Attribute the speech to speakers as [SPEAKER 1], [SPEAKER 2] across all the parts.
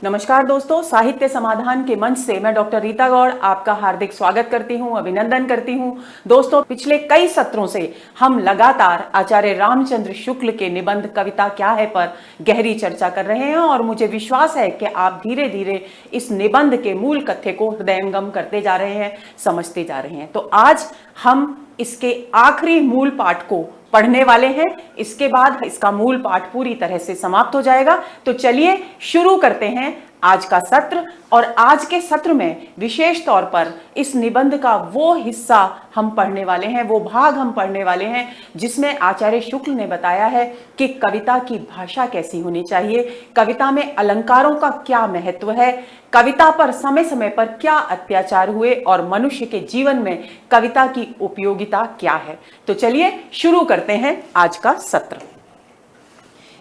[SPEAKER 1] नमस्कार दोस्तों, साहित्य समाधान के मंच से मैं डॉक्टर रीता गौड़ आपका हार्दिक स्वागत करती हूं, अभिनंदन करती हूं। दोस्तों, पिछले कई सत्रों से हम लगातार आचार्य रामचंद्र शुक्ल के निबंध कविता क्या है पर गहरी चर्चा कर रहे हैं और मुझे विश्वास है कि आप धीरे धीरे इस निबंध के मूल कथ्य को हृदयंगम करते जा रहे हैं, समझते जा रहे हैं। तो आज हम इसके आखिरी मूल पाठ को पढ़ने वाले हैं। इसके बाद इसका मूल पाठ पूरी तरह से समाप्त हो जाएगा। तो चलिए शुरू करते हैं आज का सत्र। और आज के सत्र में विशेष तौर पर इस निबंध का वो हिस्सा हम पढ़ने वाले हैं, वो भाग हम पढ़ने वाले हैं जिसमें आचार्य शुक्ल ने बताया है कि कविता की भाषा कैसी होनी चाहिए, कविता में अलंकारों का क्या महत्व है, कविता पर समय समय पर क्या अत्याचार हुए और मनुष्य के जीवन में कविता की उपयोगिता क्या है। तो चलिए शुरू करते हैं आज का सत्र।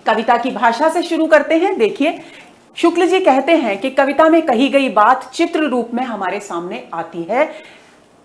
[SPEAKER 1] कविता की भाषा से शुरू करते हैं। देखिए, शुक्ल जी कहते हैं कि कविता में कही गई बात चित्र रूप में हमारे सामने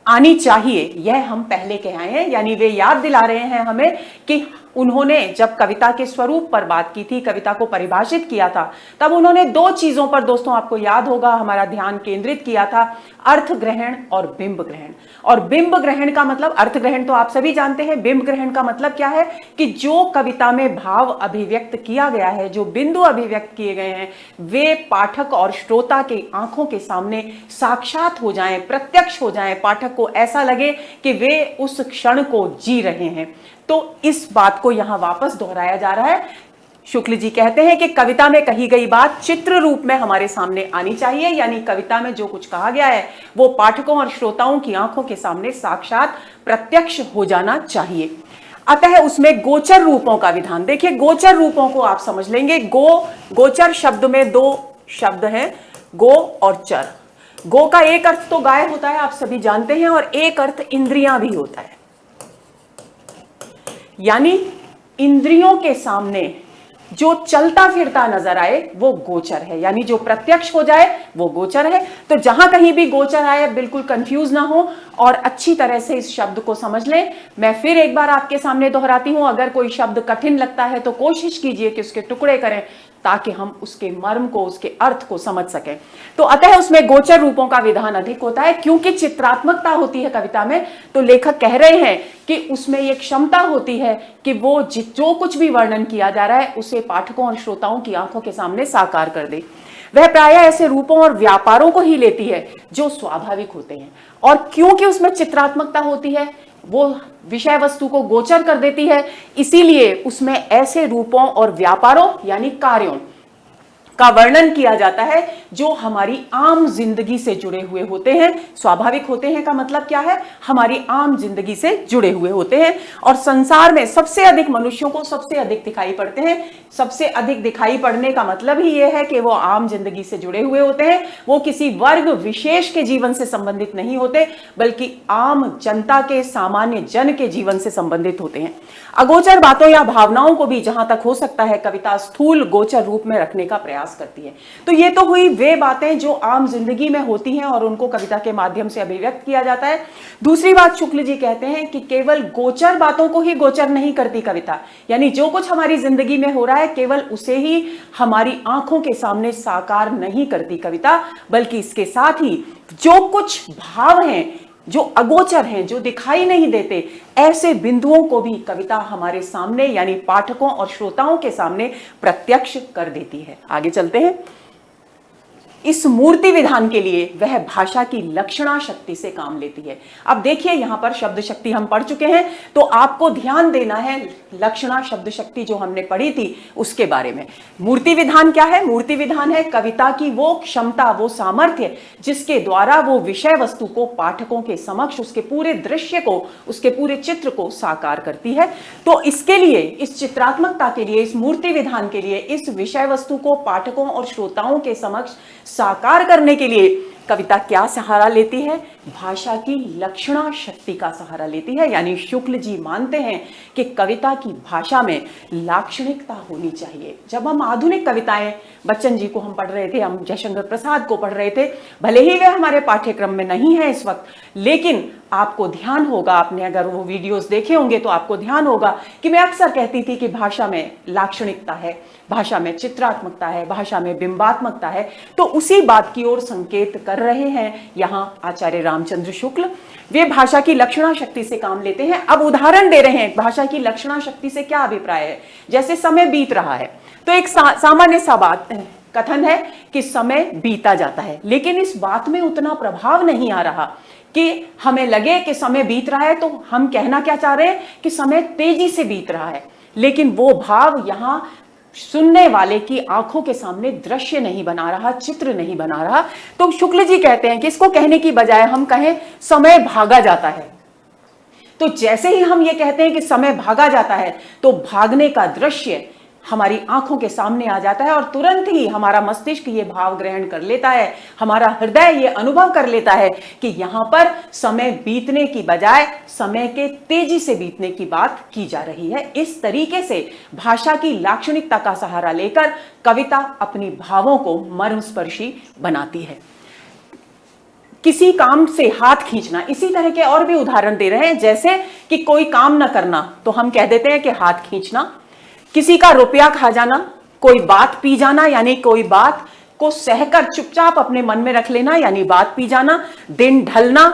[SPEAKER 1] आनी चाहिए। यह हम पहले कह आए हैं, यानी वे याद दिला रहे हैं हमें कि उन्होंने जब कविता के स्वरूप पर बात की थी, कविता को परिभाषित किया था, तब उन्होंने दो चीजों पर, दोस्तों आपको याद होगा, हमारा ध्यान केंद्रित किया था, अर्थ ग्रहण और बिंब ग्रहण। और बिंब ग्रहण का मतलब, अर्थ ग्रहण तो आप सभी जानते हैं, बिंब ग्रहण का मतलब क्या है कि जो कविता में भाव अभिव्यक्त किया गया है, जो बिंदु अभिव्यक्त किए गए हैं, वे पाठक और श्रोता के आंखों के सामने साक्षात हो जाएं, प्रत्यक्ष हो जाएं, पाठक को ऐसा लगे कि वे उस क्षण को जी रहे हैं। तो इस बात को यहां वापस दोहराया जा रहा है। शुक्ल जी कहते हैं कि कविता में कही गई बात चित्र रूप में हमारे सामने आनी चाहिए, यानी कविता में जो कुछ कहा गया है वो पाठकों और श्रोताओं की आंखों के सामने साक्षात प्रत्यक्ष हो जाना चाहिए। अतः उसमें गोचर रूपों का विधान, देखिए गोचर रूपों को आप समझ लेंगे। गोचर शब्द में दो शब्द हैं, गो और चर। गो का एक अर्थ तो गाय होता है, आप सभी जानते हैं, और एक अर्थ इंद्रियां भी होता है। यानी इंद्रियों के सामने जो चलता फिरता नजर आए वो गोचर है, यानी जो प्रत्यक्ष हो जाए वो गोचर है। तो जहां कहीं भी गोचर आए, बिल्कुल कंफ्यूज ना हो और अच्छी तरह से इस शब्द को समझ लें। मैं फिर एक बार आपके सामने दोहराती हूं, अगर कोई शब्द कठिन लगता है तो कोशिश कीजिए कि उसके टुकड़े करें ताकि हम उसके मर्म को, उसके अर्थ को समझ सकें। तो अतः उसमें गोचर रूपों का विधान अधिक होता है, क्योंकि चित्रात्मकता होती है कविता में। तो लेखक कह रहे हैं कि उसमें एक क्षमता होती है कि वो जो कुछ भी वर्णन किया जा रहा है उसे पाठकों और श्रोताओं की आंखों के सामने साकार कर दे। वह प्रायः ऐसे रूपों और व्यापारों को ही लेती है जो स्वाभाविक होते हैं, और क्योंकि उसमें चित्रात्मकता होती है, वो विषय वस्तु को गोचर कर देती है, इसीलिए उसमें ऐसे रूपों और व्यापारों यानी कार्यों का वर्णन किया जाता है जो हमारी आम जिंदगी से जुड़े हुए होते हैं। स्वाभाविक होते हैं का मतलब क्या है? हमारी आम जिंदगी से जुड़े हुए होते हैं, और संसार में सबसे अधिक मनुष्यों को सबसे अधिक दिखाई पड़ते हैं। सबसे अधिक दिखाई पड़ने का मतलब ही यह है कि वो आम जिंदगी से जुड़े हुए होते हैं, वो किसी वर्ग विशेष के जीवन से संबंधित नहीं होते, बल्कि आम जनता के, सामान्य जन के जीवन से संबंधित होते हैं। अगोचर बातों या भावनाओं को भी जहां तक हो सकता है कविता स्थूल गोचर रूप में रखने का प्रयास करती है। तो ये तो हुई वे बातें जो आम जिंदगी में होती हैं और उनको कविता के माध्यम से अभिव्यक्त किया जाता है। दूसरी बात शुक्ल जी कहते हैं कि केवल गोचर बातों को ही गोचर नहीं करती कविता, यानी जो कुछ हमारी जिंदगी में हो रहा है केवल उसे ही हमारी आंखों के सामने साकार नहीं करती कविता, बल्कि इसके साथ ही जो कुछ भाव हैं, जो अगोचर हैं, जो दिखाई नहीं देते, ऐसे बिंदुओं को भी कविता हमारे सामने यानी पाठकों और श्रोताओं के सामने प्रत्यक्ष कर देती है। आगे चलते हैं। इस मूर्ति विधान के लिए वह भाषा की लक्षणा शक्ति से काम लेती है। अब देखिए, यहां पर शब्द शक्ति हम पढ़ चुके हैं, तो आपको ध्यान देना है लक्षणा शब्द शक्ति जो हमने पढ़ी थी उसके बारे में। मूर्ति विधान क्या है? मूर्ति विधान है कविता की वो क्षमता, वो सामर्थ्य जिसके द्वारा वो विषय वस्तु को पाठकों के समक्ष, उसके पूरे दृश्य को, उसके पूरे चित्र को साकार करती है। तो इसके लिए, इस चित्रात्मकता के लिए, इस मूर्ति विधान के लिए, इस विषय वस्तु को पाठकों और श्रोताओं के समक्ष साकार करने के लिए कविता क्या सहारा लेती है? भाषा की लक्षणा शक्ति का सहारा लेती है। यानी शुक्ल जी मानते हैं कि कविता की भाषा में लाक्षणिकता होनी चाहिए। जब हम आधुनिक कविताएं, बच्चन जी को हम पढ़ रहे थे, हम जयशंकर प्रसाद को पढ़ रहे थे, भले ही वे हमारे पाठ्यक्रम में नहीं है इस वक्त, लेकिन आपको ध्यान होगा, आपने अगर वो वीडियोस देखे होंगे तो आपको ध्यान होगा कि मैं अक्सर कहती थी कि भाषा में लाक्षणिकता है, भाषा में चित्रात्मकता है, भाषा में बिंबात्मकता है। तो उसी बात की ओर संकेत कर रहे हैं यहाँ आचार्य रामचंद्र शुक्ल। वे भाषा की लक्षणा शक्ति से काम लेते हैं। अब उदाहरण दे रहे हैं भाषा की लक्षणा शक्ति से क्या अभिप्राय है। जैसे समय बीत रहा है तो एक सामान्य सा बात कथन है कि समय बीता जाता है, लेकिन इस बात में उतना प्रभाव नहीं आ रहा कि हमें लगे कि समय बीत रहा है तो हम कहना क्या चाह रहे हैं कि समय तेजी से बीत रहा है, लेकिन वो भाव यहां सुनने वाले की आंखों के सामने दृश्य नहीं बना रहा, चित्र नहीं बना रहा। तो शुक्ल जी कहते हैं कि इसको कहने की बजाय हम कहें समय भागा जाता है। तो जैसे ही हम ये कहते हैं कि समय भागा जाता है तो भागने का दृश्य हमारी आंखों के सामने आ जाता है और तुरंत ही हमारा मस्तिष्क ये भाव ग्रहण कर लेता है, हमारा हृदय ये अनुभव कर लेता है कि यहां पर समय बीतने की बजाय समय के तेजी से बीतने की बात की जा रही है। इस तरीके से भाषा की लाक्षणिकता का सहारा लेकर कविता अपनी भावों को मर्मस्पर्शी बनाती है। किसी काम से हाथ खींचना, इसी तरह के और भी उदाहरण दे रहे हैं। जैसे कि कोई काम न करना तो हम कह देते हैं कि हाथ खींचना, किसी का रुपया खा जाना, कोई बात पी जाना यानी कोई बात को सहकर चुपचाप अपने मन में रख लेना यानी बात पी जाना, दिन ढलना,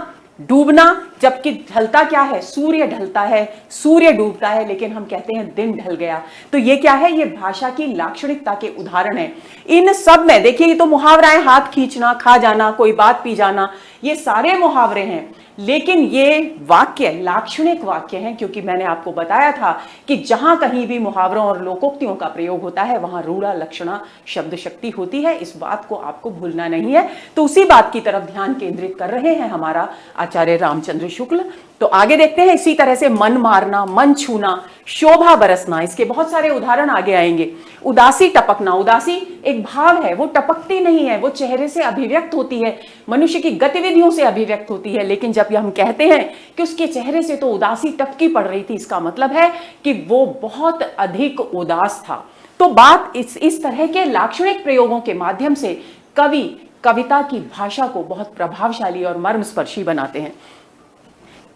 [SPEAKER 1] डूबना, जबकि ढलता क्या है, सूर्य ढलता है, सूर्य डूबता है, लेकिन हम कहते हैं दिन ढल गया। तो ये क्या है, ये भाषा की लाक्षणिकता के उदाहरण है। इन सब में देखिए ये तो मुहावराएं, हाथ खींचना, खा जाना, कोई बात पी जाना, ये सारे मुहावरे हैं, लेकिन ये वाक्य लाक्षणिक वाक्य हैं, क्योंकि मैंने आपको बताया था कि जहां कहीं भी मुहावरों और लोकोक्तियों का प्रयोग होता है वहां रूढ़ा लक्षणा शब्द शक्ति होती है। इस बात को आपको भूलना नहीं है। तो उसी बात की तरफ ध्यान केंद्रित कर रहे हैं हमारा आचार्य रामचंद्र शुक्ल। तो आगे देखते हैं। इसी तरह से मन मारना, मन छूना, शोभा बरसना, इसके बहुत सारे उदाहरण आगे आएंगे। उदासी टपकना, उदासी एक भाव है, वो टपकती नहीं है, वो चेहरे से अभिव्यक्त होती है, मनुष्य की गतिविधियों से अभिव्यक्त होती है। लेकिन जब हम कहते हैं कि उसके चेहरे से तो उदासी टपकी पड़ रही थी, इसका मतलब है कि वो बहुत अधिक उदास था। तो बात इस तरह के लाक्षणिक प्रयोगों के माध्यम से कवि कविता की भाषा को बहुत प्रभावशाली और मर्मस्पर्शी बनाते हैं।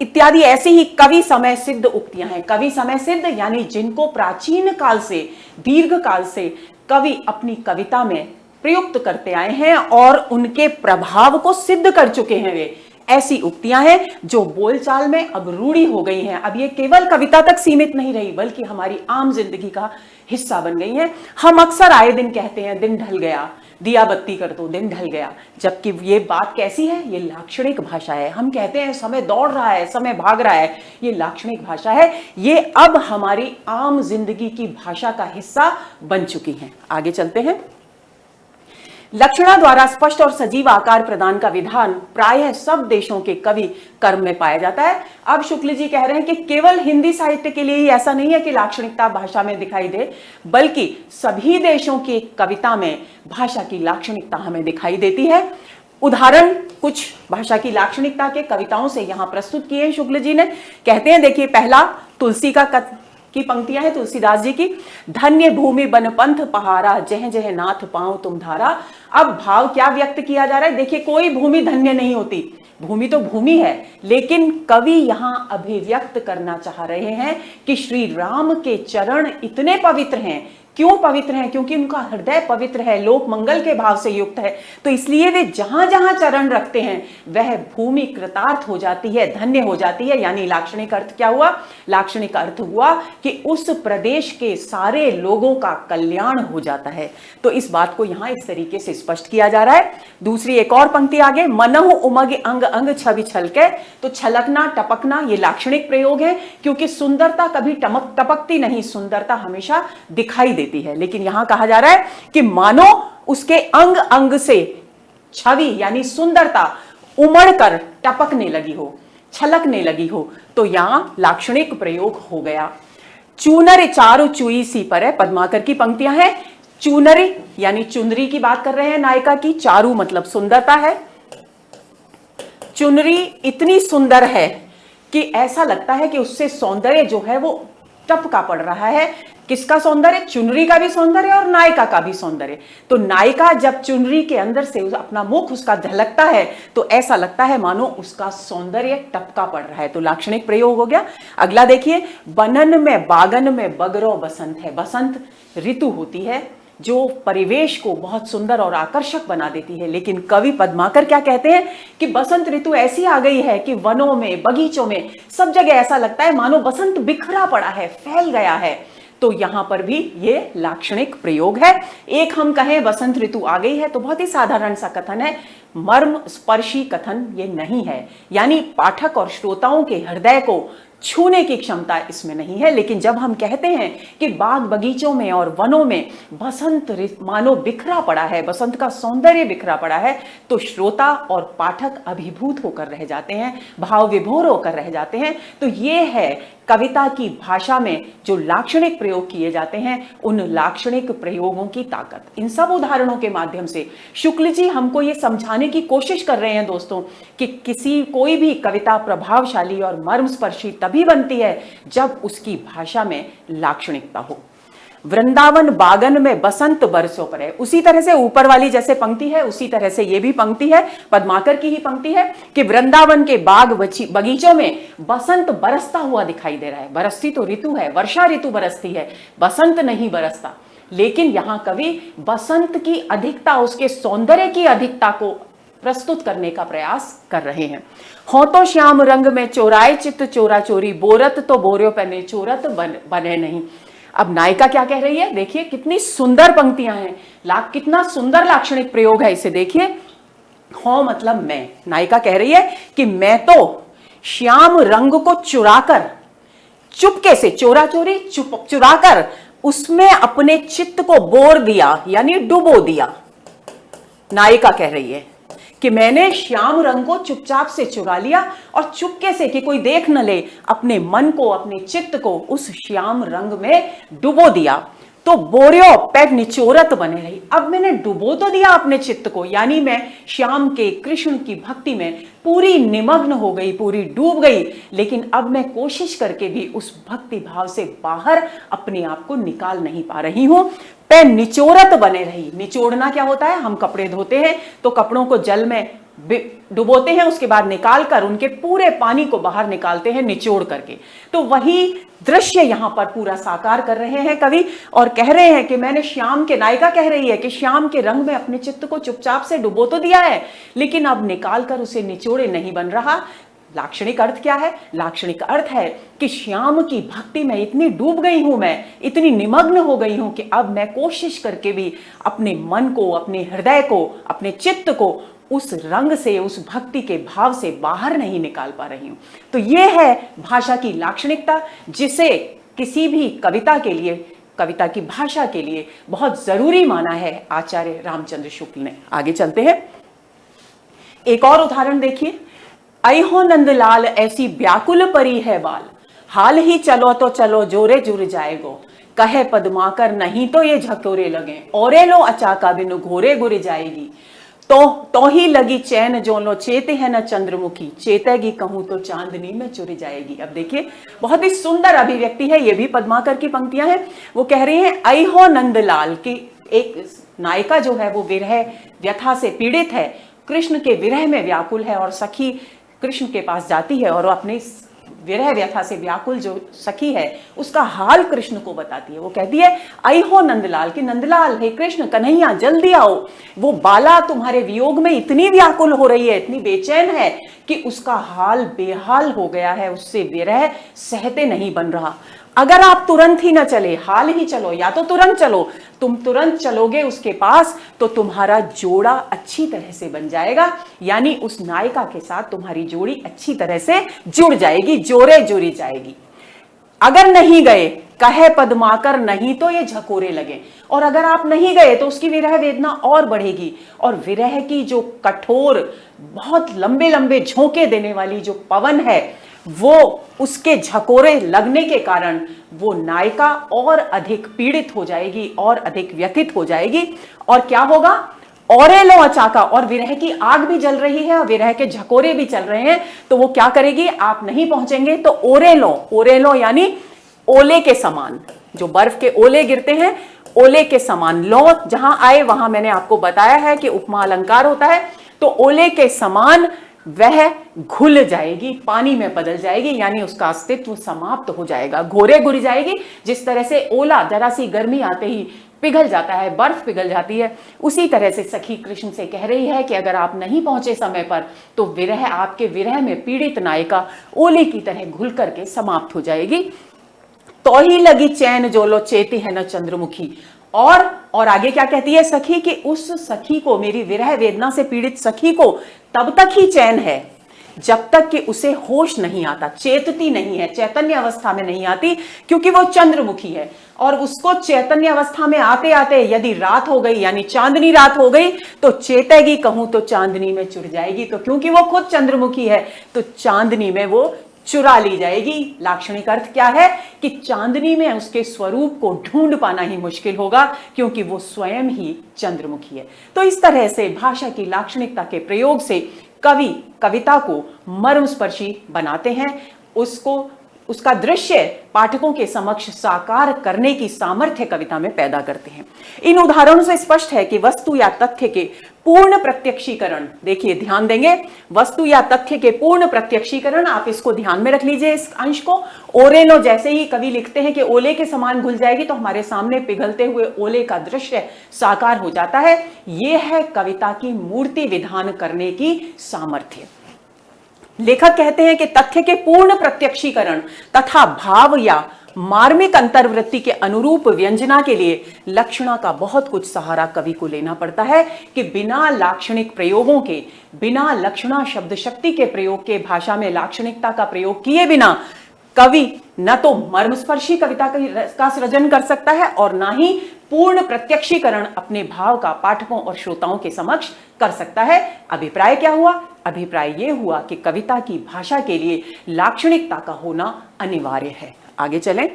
[SPEAKER 1] इत्यादि ऐसे ही कवि समय सिद्ध उक्तियां हैं। कवि समय सिद्ध यानी जिनको प्राचीन काल से, दीर्घ काल से कवि अपनी कविता में प्रयुक्त करते आए हैं और उनके प्रभाव को सिद्ध कर चुके हैं। वे ऐसी उक्तियां हैं जो बोलचाल में अब रूढ़ी हो गई हैं। अब ये केवल कविता तक सीमित नहीं रही, बल्कि हमारी आम जिंदगी का हिस्सा बन गई हैं। हम अक्सर आए दिन कहते हैं दिन ढल गया, दिया बत्ती कर दो, दिन ढल गया, जबकि ये बात कैसी है, ये लाक्षणिक भाषा है। हम कहते हैं समय दौड़ रहा है, समय भाग रहा है, ये लाक्षणिक भाषा है। ये अब हमारी आम जिंदगी की भाषा का हिस्सा बन चुकी है। आगे चलते हैं। लक्षणा द्वारा स्पष्ट और सजीव आकार प्रदान का विधान प्रायः सब देशों के कवि कर्म में पाया जाता है। अब शुक्ल जी कह रहे हैं कि केवल हिंदी साहित्य के लिए ही ऐसा नहीं है कि लाक्षणिकता भाषा में दिखाई दे, बल्कि सभी देशों की कविता में भाषा की लाक्षणिकता हमें दिखाई देती है। उदाहरण कुछ भाषा की लाक्षणिकता के कविताओं से यहां प्रस्तुत किए हैं शुक्ल जी ने। कहते हैं, देखिए पहला तुलसी की पंक्तियां हैं तुलसीदास जी की। धन्य भूमि बन पंथ पहारा, जह जह नाथ पांव तुम धारा। अब भाव क्या व्यक्त किया जा रहा है, देखिए कोई भूमि धन्य नहीं होती, भूमि तो भूमि है, लेकिन कवि यहां अभिव्यक्त करना चाह रहे हैं कि श्री राम के चरण इतने पवित्र हैं। क्यों पवित्र हैं? क्योंकि उनका हृदय पवित्र है, लोक मंगल के भाव से युक्त है। तो इसलिए वे जहां जहां चरण रखते हैं वह भूमि कृतार्थ हो जाती है, धन्य हो जाती है। यानी लाक्षणिक अर्थ क्या हुआ? लाक्षणिक अर्थ हुआ कि उस प्रदेश के सारे लोगों का कल्याण हो जाता है। तो इस बात को यहां इस तरीके से स्पष्ट किया जा रहा है। दूसरी एक और पंक्ति आगे, मनहु उमग अंग अंग छवि छलके। तो छलकना, टपकना ये लाक्षणिक प्रयोग है, क्योंकि सुंदरता कभी टपकती नहीं, सुंदरता हमेशा दिखाई देती है। लेकिन यहां कहा जा रहा है कि मानो उसके अंग अंग से छवि यानी सुंदरता उमड़कर टपकने लगी हो, छलकने लगी हो। तो यहां लाक्षणिक प्रयोग हो गया। चूनर चारु चुई सी पर है, पद्माकर की पंक्तियां हैं। चूनरी यानी चुनरी की बात कर रहे हैं नायिका की, चारु मतलब सुंदरता है। चुनरी इतनी सुंदर है कि ऐसा लगता है कि उससे सौंदर्य जो है वो टपका पड़ रहा है। किसका सौंदर्य? चुनरी का भी सौंदर्य और नायिका का भी सौंदर्य। तो नायिका जब चुनरी के अंदर से अपना मुख उसका झलकता है तो ऐसा लगता है मानो उसका सौंदर्य टपका पड़ रहा है। तो लाक्षणिक प्रयोग हो गया। अगला देखिए, बनन में बागन में बगरो बसंत है। बसंत ऋतु होती है जो परिवेश को बहुत सुंदर और आकर्षक बना देती है, लेकिन कवि पद्माकर क्या कहते हैं कि बसंत ऋतु ऐसी आ गई है कि वनों में, बगीचों में, सब जगह ऐसा लगता है मानो बसंत बिखरा पड़ा है, फैल गया है। तो यहां पर भी ये लाक्षणिक प्रयोग है। एक हम कहें बसंत ऋतु आ गई है तो बहुत ही साधारण सा कथन है, मर्म स्पर्शी कथन ये नहीं है, यानी पाठक और श्रोताओं के हृदय को छूने की क्षमता इसमें नहीं है। लेकिन जब हम कहते हैं कि बाग बगीचों में और वनों में बसंत मानो बिखरा पड़ा है, बसंत का सौंदर्य बिखरा पड़ा है, तो श्रोता और पाठक अभिभूत होकर रह जाते हैं, भाव विभोर होकर रह जाते हैं। तो ये है कविता की भाषा में जो लाक्षणिक प्रयोग किए जाते हैं, उन लाक्षणिक प्रयोगों की ताकत। इन सब उदाहरणों के माध्यम से शुक्ल जी हमको ये समझाने की कोशिश कर रहे हैं दोस्तों कि कोई भी कविता प्रभावशाली और मर्मस्पर्शी तभी बनती है जब उसकी भाषा में लाक्षणिकता हो। वृंदावन बागन में बसंत बरसों पर है। उसी तरह से ऊपर वाली जैसे पंक्ति है उसी तरह से ये भी पंक्ति है, पद्माकर की ही पंक्ति है कि वृंदावन के बाग बगीचों में बसंत बरसता हुआ दिखाई दे रहा है। बरसती तो ऋतु है, वर्षा ऋतु बरसती है, बसंत नहीं बरसता। लेकिन यहां कवि बसंत की अधिकता, उसके सौंदर्य की अधिकता को प्रस्तुत करने का प्रयास कर रहे हैं। हो तो श्याम रंग में चोराए चित्त चोरा चोरी, बोरत तो बोरियो पहने चोरत बने नहीं। अब नायिका क्या कह रही है, देखिए कितनी सुंदर पंक्तियां हैं, कितना सुंदर लाक्षणिक प्रयोग है इसे देखिए। हो मतलब मैं, नायिका कह रही है कि मैं तो श्याम रंग को चुराकर, चुपके से, चोरा चोरी चुराकर उसमें अपने चित्त को बोर दिया, यानी डुबो दिया। नायिका कह रही है कि मैंने श्याम रंग को चुपचाप से चुरा लिया और चुपके से, कि कोई देख न ले, अपने मन को, अपने चित्त को उस श्याम रंग में डुबो दिया। तो बोरियो पैर निचोरत बने रही। अब मैंने डुबो तो दिया अपने चित्त को, यानी मैं श्याम के, कृष्ण की भक्ति में पूरी निमग्न हो गई, पूरी डूब गई, लेकिन अब मैं कोशिश करके भी उस भक्ति भाव से बाहर अपने आप को निकाल नहीं पा रही हूं। पैर निचोरत बने रही। निचोड़ना क्या होता है? हम कपड़े धोते हैं तो कपड़ों को जल में डुबोते हैं, उसके बाद निकाल कर उनके पूरे पानी को बाहर निकालते हैं निचोड़ करके। तो वही दृश्य यहां पर पूरा साकार कर रहे हैं कवि और कह रहे हैं कि मैंने श्याम के, नायिका कह रही है कि श्याम के रंग में अपने चित्त को चुपचाप से डुबो तो दिया है, लेकिन अब निकाल कर उसे निचोड़े नहीं बन रहा। लाक्षणिक अर्थ क्या है? लाक्षणिक अर्थ है कि श्याम की भक्ति में इतनी डूब गई हूं, मैं इतनी निमग्न हो गई हूं कि अब मैं कोशिश करके भी अपने मन को, अपने हृदय को, अपने चित्त को उस रंग से, उस भक्ति के भाव से बाहर नहीं निकाल पा रही हूं। तो यह है भाषा की लाक्षणिकता, जिसे किसी भी कविता के लिए, कविता की भाषा के लिए बहुत जरूरी माना है आचार्य रामचंद्र शुक्ल ने। आगे चलते हैं, एक और उदाहरण देखिए। अहो नंदलाल ऐसी व्याकुल परी है बाल, हाल ही चलो तो चलो जोरे जुर जाएगो, कहे पद्माकर नहीं तो ये झकोरे लगे, औरे लो अचाका बिनु घोरे गुरे जाएगी, तो ही लगी चैन जो लो चेते है न चंद्रमुखी, चेतेगी कहूं तो चांदनी में चुरी जाएगी। अब देखिए बहुत ही सुंदर अभिव्यक्ति है, ये भी पद्माकर की पंक्तियां हैं। वो कह रही हैं अहो नंदलाल की एक नायिका जो है वो विरह व्यथा से पीड़ित है, कृष्ण के विरह में व्याकुल है और सखी कृष्ण के पास जाती है और अपने विरह व्यथा से व्याकुल जो सखी है उसका हाल कृष्ण को बताती है। वो कहती है अहो नंदलाल, कि नंदलाल, हे कृष्ण कन्हैया जल्दी आओ, वो बाला तुम्हारे वियोग में इतनी व्याकुल हो रही है, इतनी बेचैन है कि उसका हाल बेहाल हो गया है, उससे विरह सहते नहीं बन रहा। अगर आप तुरंत ही ना चले, हाल ही चलो या तो तुरंत चलो, तुम तुरंत चलोगे उसके पास तो तुम्हारा जोड़ा अच्छी तरह से बन जाएगा, यानी उस नायिका के साथ तुम्हारी जोड़ी अच्छी तरह से जुड़ जाएगी, जोरे जुड़ी जाएगी। अगर नहीं गए, कहे पद्माकर नहीं तो ये झकोरे लगे, और अगर आप नहीं गए तो उसकी विरह वेदना और बढ़ेगी, और विरह की जो कठोर, बहुत लंबे लंबे झोंके देने वाली जो पवन है, वो उसके झकोरे लगने के कारण वो नायिका और अधिक पीड़ित हो जाएगी और अधिक व्यथित हो जाएगी। और क्या होगा? औरे लो अचाका, और विरह की आग भी जल रही है और विरह के झकोरे भी चल रहे हैं, तो वो क्या करेगी? आप नहीं पहुंचेंगे तो ओरे लो, ओरे लो यानी ओले के समान, जो बर्फ के ओले गिरते हैं ओले के समान, लो जहां आए वहां मैंने आपको बताया है कि उपमा अलंकार होता है, तो ओले के समान वह घुल जाएगी, पानी में बदल जाएगी, यानी उसका अस्तित्व समाप्त हो जाएगा, घोरे घुल जाएगी। जिस तरह से ओला जरा सी गर्मी आते ही पिघल जाता है, बर्फ पिघल जाती है, उसी तरह से सखी कृष्ण से कह रही है कि अगर आप नहीं पहुंचे समय पर तो विरह, आपके विरह में पीड़ित नायिका ओले की तरह घुल करके समाप्त हो जाएगी। तो ही लगी चैन जो लो चेती है न चंद्रमुखी। और आगे क्या कहती है सखी कि उस सखी को, मेरी विरह वेदना से पीड़ित सखी को तब तक ही चैन है जब तक कि उसे होश नहीं आता, चेतती नहीं है, चैतन्य अवस्था में नहीं आती, क्योंकि वो चंद्रमुखी है। और उसको चैतन्य अवस्था में आते आते यदि रात हो गई, यानी चांदनी रात हो गई, तो चेतेगी कहूं तो चांदनी में चुर जाएगी। तो क्योंकि वो खुद चंद्रमुखी है तो चांदनी में वो चुरा ली जाएगी। लाक्षणिक अर्थ क्या है कि चांदनी में उसके स्वरूप को ढूंढ पाना ही मुश्किल होगा, क्योंकि वो स्वयं ही चंद्रमुखी है। तो इस तरह से भाषा की लाक्षणिकता के प्रयोग से कवि कविता को मर्मस्पर्शी बनाते हैं, उसका दृश्य पाठकों के समक्ष साकार करने की सामर्थ्य कविता में पैदा करते हैं। इन उदाहरणों से स्पष्ट है कि वस्तु या तथ्य के पूर्ण प्रत्यक्षीकरण, देखिए ध्यान देंगे, वस्तु या तथ्य के पूर्ण प्रत्यक्षीकरण, आप इसको ध्यान में रख लीजिए इस अंश को। ओरेनो, जैसे ही कवि लिखते हैं कि ओले के समान घुल जाएगी, तो हमारे सामने पिघलते हुए ओले का दृश्य साकार हो जाता है। यह है कविता की मूर्ति विधान करने की सामर्थ्य। लेखक कहते हैं कि तथ्य के पूर्ण प्रत्यक्षीकरण तथा भाव या मार्मिक अंतर्वृत्ति के अनुरूप व्यंजना के लिए लक्षणा का बहुत कुछ सहारा कवि को लेना पड़ता है, कि बिना लाक्षणिक प्रयोगों के, बिना लक्षणा शब्द शक्ति के प्रयोग के, भाषा में लाक्षणिकता का प्रयोग किए बिना कवि न तो मर्मस्पर्शी कविता का सृजन कर सकता है और ना ही पूर्ण प्रत्यक्षीकरण अपने भाव का पाठकों और श्रोताओं के समक्ष कर सकता है। अभिप्राय क्या हुआ? अभिप्राय यह हुआ कि कविता की भाषा के लिए लाक्षणिकता का होना अनिवार्य है। आगे चलें।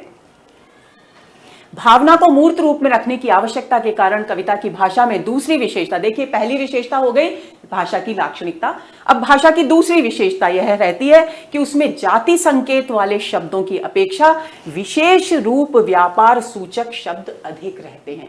[SPEAKER 1] भावना को मूर्त रूप में रखने की आवश्यकता के कारण कविता की भाषा में दूसरी विशेषता, देखिए पहली विशेषता हो गई भाषा की लाक्षणिकता, अब भाषा की दूसरी विशेषता यह रहती है कि उसमें जाति संकेत वाले शब्दों की अपेक्षा विशेष रूप व्यापार सूचक शब्द अधिक रहते हैं।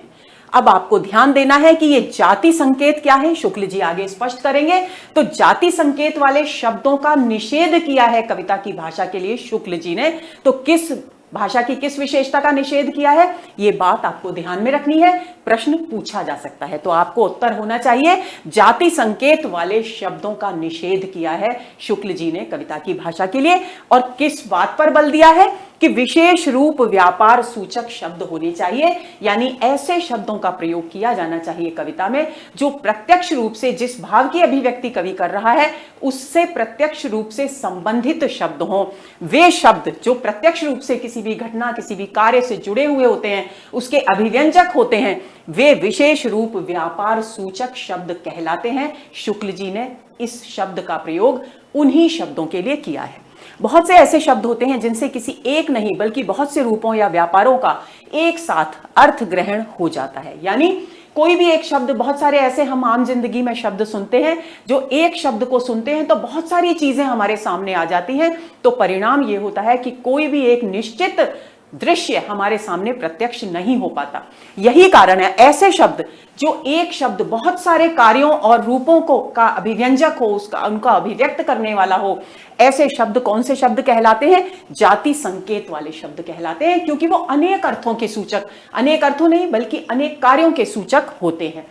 [SPEAKER 1] अब आपको ध्यान देना है कि ये जाति संकेत क्या है, शुक्ल जी आगे स्पष्ट करेंगे। तो जाति संकेत वाले शब्दों का निषेध किया है कविता की भाषा के लिए शुक्ल जी ने। तो किस भाषा की किस विशेषता का निषेध किया है, यह बात आपको ध्यान में रखनी है, प्रश्न पूछा जा सकता है। तो आपको उत्तर होना चाहिए जाति संकेत वाले शब्दों का निषेध किया है शुक्ल जी ने कविता की भाषा के लिए। और किस बात पर बल दिया है कि विशेष रूप व्यापार सूचक शब्द होने चाहिए, यानी ऐसे शब्दों का प्रयोग किया जाना चाहिए कविता में जो प्रत्यक्ष रूप से जिस भाव की अभिव्यक्ति कवि कर रहा है उससे प्रत्यक्ष रूप से संबंधित शब्द हों। वे शब्द जो प्रत्यक्ष रूप से किसी भी घटना, किसी भी कार्य से जुड़े हुए होते हैं, उसके अभिव्यंजक होते हैं, वे विशेष रूप व्यापार सूचक शब्द कहलाते हैं। शुक्ल जी ने इस शब्द का प्रयोग उन्हीं शब्दों के लिए किया है। बहुत से ऐसे शब्द होते हैं जिनसे किसी एक नहीं बल्कि बहुत से रूपों या व्यापारों का एक साथ अर्थ ग्रहण हो जाता है। यानी कोई भी एक शब्द, बहुत सारे ऐसे हम आम जिंदगी में शब्द सुनते हैं जो एक शब्द को सुनते हैं तो बहुत सारी चीजें हमारे सामने आ जाती हैं। तो परिणाम यह होता है कि कोई भी एक निश्चित दृश्य हमारे सामने प्रत्यक्ष नहीं हो पाता। यही कारण है ऐसे शब्द जो एक शब्द बहुत सारे कार्यों और रूपों को का अभिव्यंजक हो, उनका अभिव्यक्त करने वाला हो, ऐसे शब्द कौन से शब्द कहलाते हैं? जाति संकेत वाले शब्द कहलाते हैं, क्योंकि वो अनेक अर्थों के सूचक, अनेक अर्थों नहीं बल्कि अनेक कार्यों के सूचक होते हैं।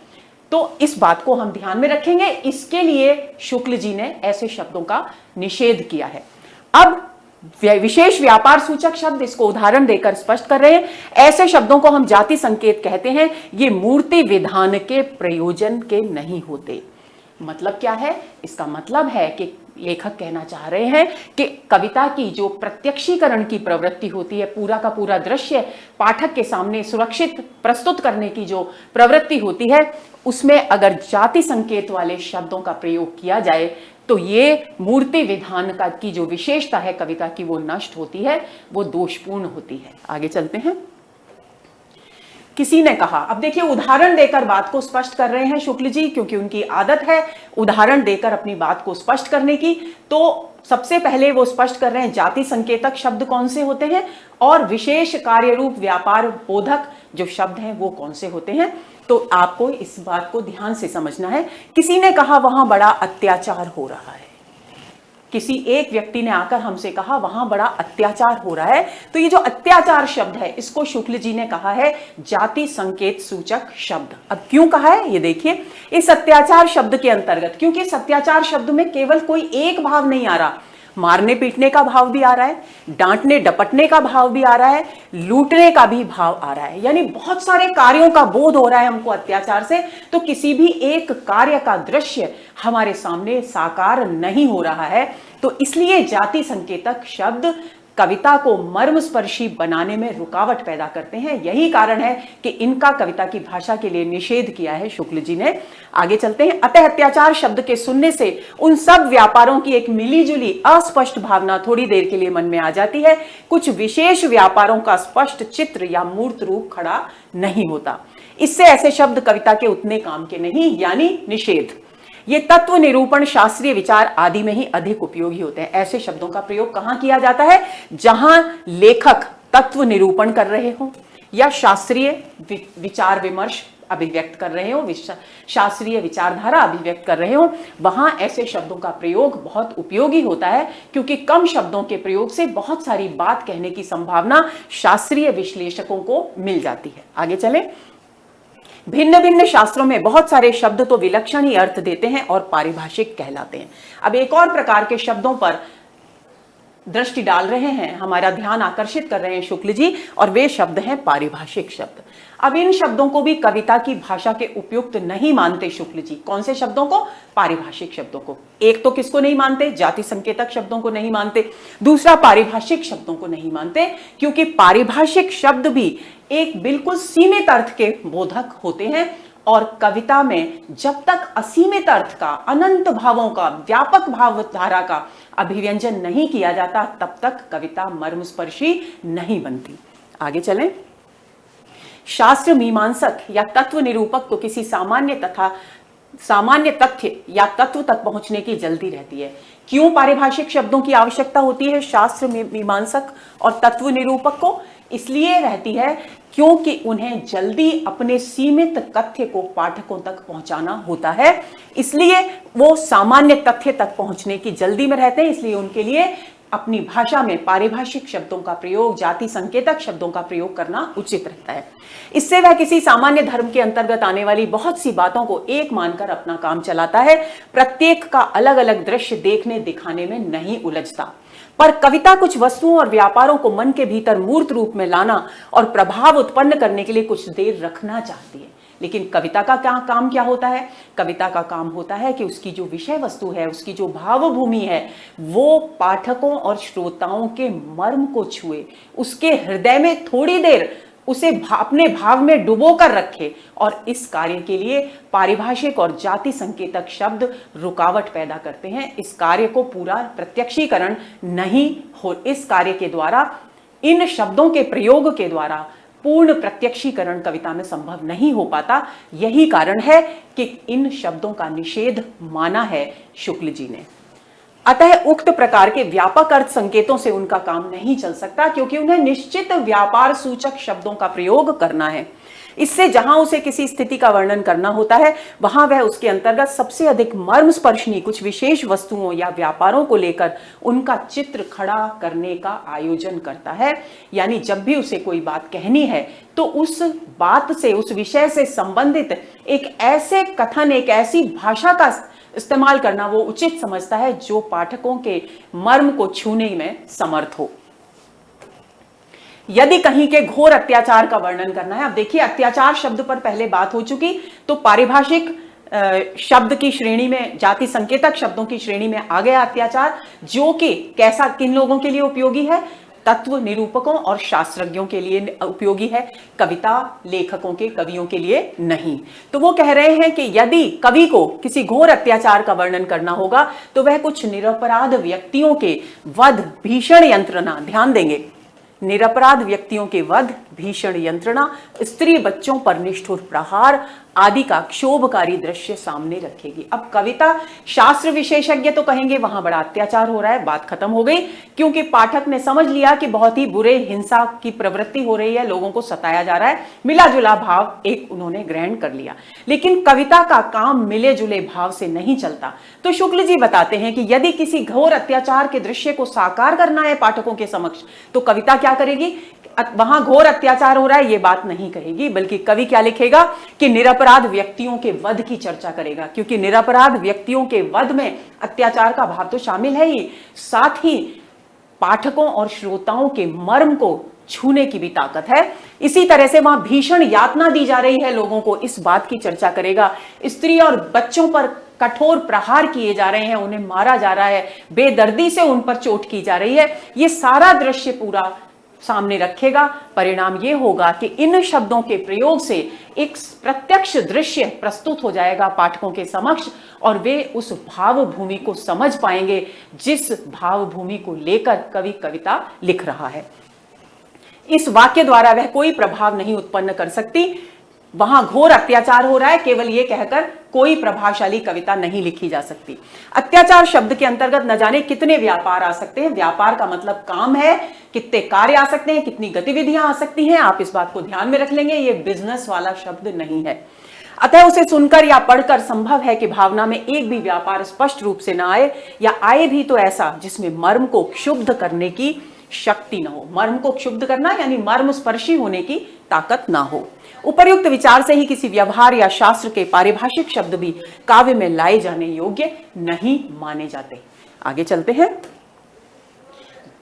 [SPEAKER 1] तो इस बात को हम ध्यान में रखेंगे, इसके लिए शुक्ल जी ने ऐसे शब्दों का निषेध किया है। अब विशेष व्यापार सूचक शब्द, इसको उदाहरण देकर स्पष्ट कर रहे हैं। ऐसे शब्दों को हम जाति संकेत कहते हैं, ये मूर्ति विधान के प्रयोजन के नहीं होते। मतलब क्या है? इसका मतलब है कि लेखक कहना चाह रहे हैं कि कविता की जो प्रत्यक्षीकरण की प्रवृत्ति होती है, पूरा का पूरा दृश्य पाठक के सामने सुरक्षित प्रस्तुत करने की जो प्रवृत्ति होती है, उसमें अगर जाति संकेत वाले शब्दों का प्रयोग किया जाए तो ये मूर्ति विधान का की जो विशेषता है कविता की, वो नष्ट होती है, वो दोषपूर्ण होती है। आगे चलते हैं। किसी ने कहा, अब देखिए उदाहरण देकर बात को स्पष्ट कर रहे हैं शुक्ल जी, क्योंकि उनकी आदत है उदाहरण देकर अपनी बात को स्पष्ट करने की। तो सबसे पहले वो स्पष्ट कर रहे हैं जाति संकेतक शब्द कौन से होते हैं और विशेष कार्य रूप व्यापार बोधक जो शब्द हैं वो कौन से होते हैं। तो आपको इस बात को ध्यान से समझना है। किसी ने कहा वहां बड़ा अत्याचार हो रहा है, किसी एक व्यक्ति ने आकर हमसे कहा वहां बड़ा अत्याचार हो रहा है, तो ये जो अत्याचार शब्द है इसको शुक्ल जी ने कहा है जाति संकेत सूचक शब्द। अब क्यों कहा है ये देखिए, इस अत्याचार शब्द के अंतर्गत, क्योंकि इस अत्याचार शब्द में केवल कोई एक भाव नहीं आ रहा, मारने पीटने का भाव भी आ रहा है, डांटने डपटने का भाव भी आ रहा है, लूटने का भी भाव आ रहा है, यानी बहुत सारे कार्यों का बोध हो रहा है हमको अत्याचार से। तो किसी भी एक कार्य का दृश्य हमारे सामने साकार नहीं हो रहा है, तो इसलिए जाति संकेतक शब्द कविता को मर्मस्पर्शी बनाने में रुकावट पैदा करते हैं। यही कारण है कि इनका कविता की भाषा के लिए निषेध किया है शुक्ल जी ने। आगे चलते हैं। अतः अत्याचार शब्द के सुनने से उन सब व्यापारों की एक मिलीजुली अस्पष्ट भावना थोड़ी देर के लिए मन में आ जाती है, कुछ विशेष व्यापारों का स्पष्ट चित्र या मूर्त रूप खड़ा नहीं होता। इससे ऐसे शब्द कविता के उतने काम के नहीं, यानी निषेध। ये तत्व निरूपण, शास्त्रीय विचार आदि में ही अधिक उपयोगी होते हैं। ऐसे शब्दों का प्रयोग कहां किया जाता है? जहां लेखक तत्व निरूपण कर रहे हो या शास्त्रीय विचार विमर्श अभिव्यक्त कर रहे हो, शास्त्रीय विचारधारा अभिव्यक्त कर रहे हो, वहां ऐसे शब्दों का प्रयोग बहुत उपयोगी होता है, क्योंकि कम शब्दों के प्रयोग से बहुत सारी बात कहने की संभावना शास्त्रीय विश्लेषकों को मिल जाती है। आगे चलें। भिन्न भिन्न शास्त्रों में बहुत सारे शब्द तो विलक्षण ही अर्थ देते हैं और पारिभाषिक कहलाते हैं। अब एक और प्रकार के शब्दों पर दृष्टि डाल रहे हैं, हमारा ध्यान आकर्षित कर रहे हैं शुक्ल जी, और वे शब्द हैं पारिभाषिक शब्द। अब इन शब्दों को भी कविता की भाषा के उपयुक्त नहीं मानते शुक्ल जी। कौन से शब्दों को? पारिभाषिक शब्दों को। एक तो किसको नहीं मानते? जाति संकेतक शब्दों को नहीं मानते। दूसरा पारिभाषिक शब्दों को नहीं मानते, क्योंकि पारिभाषिक शब्द भी एक बिल्कुल सीमित अर्थ के बोधक होते हैं, और कविता में जब तक असीमित अर्थ का, अनंत भावों का, व्यापक भावधारा का अभिव्यंजन नहीं किया जाता, तब तक कविता मर्मस्पर्शी नहीं बनती। आगे चलें। शास्त्र मीमांसक या तत्व निरूपक को किसी सामान्य तथ्य या तत्व तक पहुंचने की जल्दी रहती है। क्यों पारिभाषिक शब्दों की आवश्यकता होती है शास्त्र मीमांसक और तत्व निरूपक को? इसलिए रहती है क्योंकि उन्हें जल्दी अपने सीमित तथ्य को पाठकों तक पहुंचाना होता है, इसलिए वो सामान्य तथ्य तक पहुंचने की जल्दी में रहते हैं। इसलिए उनके लिए अपनी भाषा में पारिभाषिक शब्दों का प्रयोग, जाति संकेतक शब्दों का प्रयोग करना उचित रहता है। इससे वह किसी सामान्य धर्म के अंतर्गत आने वाली बहुत सी बातों को एक मानकर अपना काम चलाता है, प्रत्येक का अलग अलग दृश्य देखने दिखाने में नहीं उलझता। पर कविता कुछ वस्तुओं और व्यापारों को मन के भीतर मूर्त रूप में लाना और प्रभाव उत्पन्न करने के लिए कुछ देर रखना चाहती है। लेकिन कविता का काम क्या होता है? कविता का काम होता है कि उसकी जो विषय वस्तु है, उसकी जो भाव भूमि है, वो पाठकों और श्रोताओं के मर्म को छुए, उसके हृदय में थोड़ी देर उसे अपने भाव में डुबो कर रखे। और इस कार्य के लिए पारिभाषिक और जाति संकेतक शब्द रुकावट पैदा करते हैं। इस कार्य को पूरा प्रत्यक्षीकरण नहीं हो, इस कार्य के द्वारा, इन शब्दों के प्रयोग के द्वारा पूर्ण प्रत्यक्षीकरण कविता में संभव नहीं हो पाता। यही कारण है कि इन शब्दों का निषेध माना है शुक्ल जी ने। अतः उक्त प्रकार के व्यापक अर्थ संकेतों से उनका काम नहीं चल सकता, क्योंकि उन्हें निश्चित व्यापार सूचक शब्दों का प्रयोग करना है। इससे जहां उसे किसी स्थिति का वर्णन करना होता है, वहां वह उसके अंतर्गत सबसे अधिक मर्मस्पर्शनी कुछ विशेष वस्तुओं या व्यापारों को लेकर उनका चित्र खड़ा करने का आयोजन करता है। यानी जब भी उसे कोई बात कहनी है, तो उस बात से, उस विषय से संबंधित एक ऐसे कथन, एक ऐसी भाषा का इस्तेमाल करना वो उचित समझता है जो पाठकों के मर्म को छूने में समर्थ हो। यदि कहीं के घोर अत्याचार का वर्णन करना है, अब देखिए अत्याचार शब्द पर पहले बात हो चुकी, तो पारिभाषिक शब्द की श्रेणी में, जाति संकेतक शब्दों की श्रेणी में आ गया अत्याचार, जो कि कैसा, किन लोगों के लिए उपयोगी है? तत्व निरूपकों और शास्त्रज्ञों के लिए उपयोगी है, कविता लेखकों के, कवियों के लिए नहीं। तो वो कह रहे हैं कि यदि कवि को किसी घोर अत्याचार का वर्णन करना होगा, तो वह कुछ निरपराध व्यक्तियों के वध, भीषण यंत्रणा, ध्यान देंगे, निरपराध व्यक्तियों के वध, भीषण यंत्रणा, स्त्री बच्चों पर निष्ठुर प्रहार आदि का क्षोभकारी दृश्य सामने रखेगी। अब कविता शास्त्र विशेषज्ञ तो कहेंगे वहां बड़ा अत्याचार हो रहा है, बात खत्म हो गई, क्योंकि पाठक ने समझ लिया कि बहुत ही बुरे हिंसा की प्रवृत्ति हो रही है, लोगों को सताया जा रहा है, मिला जुला भाव एक उन्होंने ग्रहण कर लिया। लेकिन कविता का काम मिले जुले भाव से नहीं चलता। तो शुक्ल जी बताते हैं कि यदि किसी घोर अत्याचार के दृश्य को साकार करना है पाठकों के समक्ष, तो कविता क्या करेगी? वहां घोर अत्याचार हो रहा है ये बात नहीं कहेगी, बल्कि कवि क्या लिखेगा कि निरपराध व्यक्तियों के वध की चर्चा करेगा, क्योंकि निरपराध व्यक्तियों के वध में अत्याचार का भाव तो शामिल है ही, साथ ही पाठकों और श्रोताओं के मर्म को छूने की भी ताकत है। इसी तरह से वहां भीषण यातना दी जा रही है लोगों को, इस बात की चर्चा करेगा। स्त्री और बच्चों पर कठोर प्रहार किए जा रहे हैं, उन्हें मारा जा रहा है, बेदर्दी से उन पर चोट की जा रही है, ये सारा दृश्य पूरा सामने रखेगा। परिणाम यह होगा कि इन शब्दों के प्रयोग से एक प्रत्यक्ष दृश्य प्रस्तुत हो जाएगा पाठकों के समक्ष, और वे उस भाव भूमि को समझ पाएंगे जिस भाव भूमि को लेकर कवि कविता लिख रहा है। इस वाक्य द्वारा वह कोई प्रभाव नहीं उत्पन्न कर सकती। वहां घोर अत्याचार हो रहा है, केवल यह कहकर कोई प्रभावशाली कविता नहीं लिखी जा सकती। अत्याचार शब्द के अंतर्गत न जाने कितने व्यापार आ सकते हैं। व्यापार का मतलब काम है, कितने कार्य आ सकते हैं, कितनी गतिविधियां आ सकती हैं, आप इस बात को ध्यान में रख लेंगे। यह बिजनेस वाला शब्द नहीं है। अतः उसे सुनकर या पढ़कर संभव है कि भावना में एक भी व्यापार स्पष्ट रूप से न आए, या आए भी तो ऐसा जिसमें मर्म को क्षुब्ध करने की शक्ति न हो। मर्म को क्षुब्ध करना यानी मर्म स्पर्शी होने की ताकत ना हो। उपर्युक्त विचार से ही किसी व्यवहार या शास्त्र के पारिभाषिक शब्द भी काव्य में लाए जाने योग्य नहीं माने जाते। आगे चलते हैं।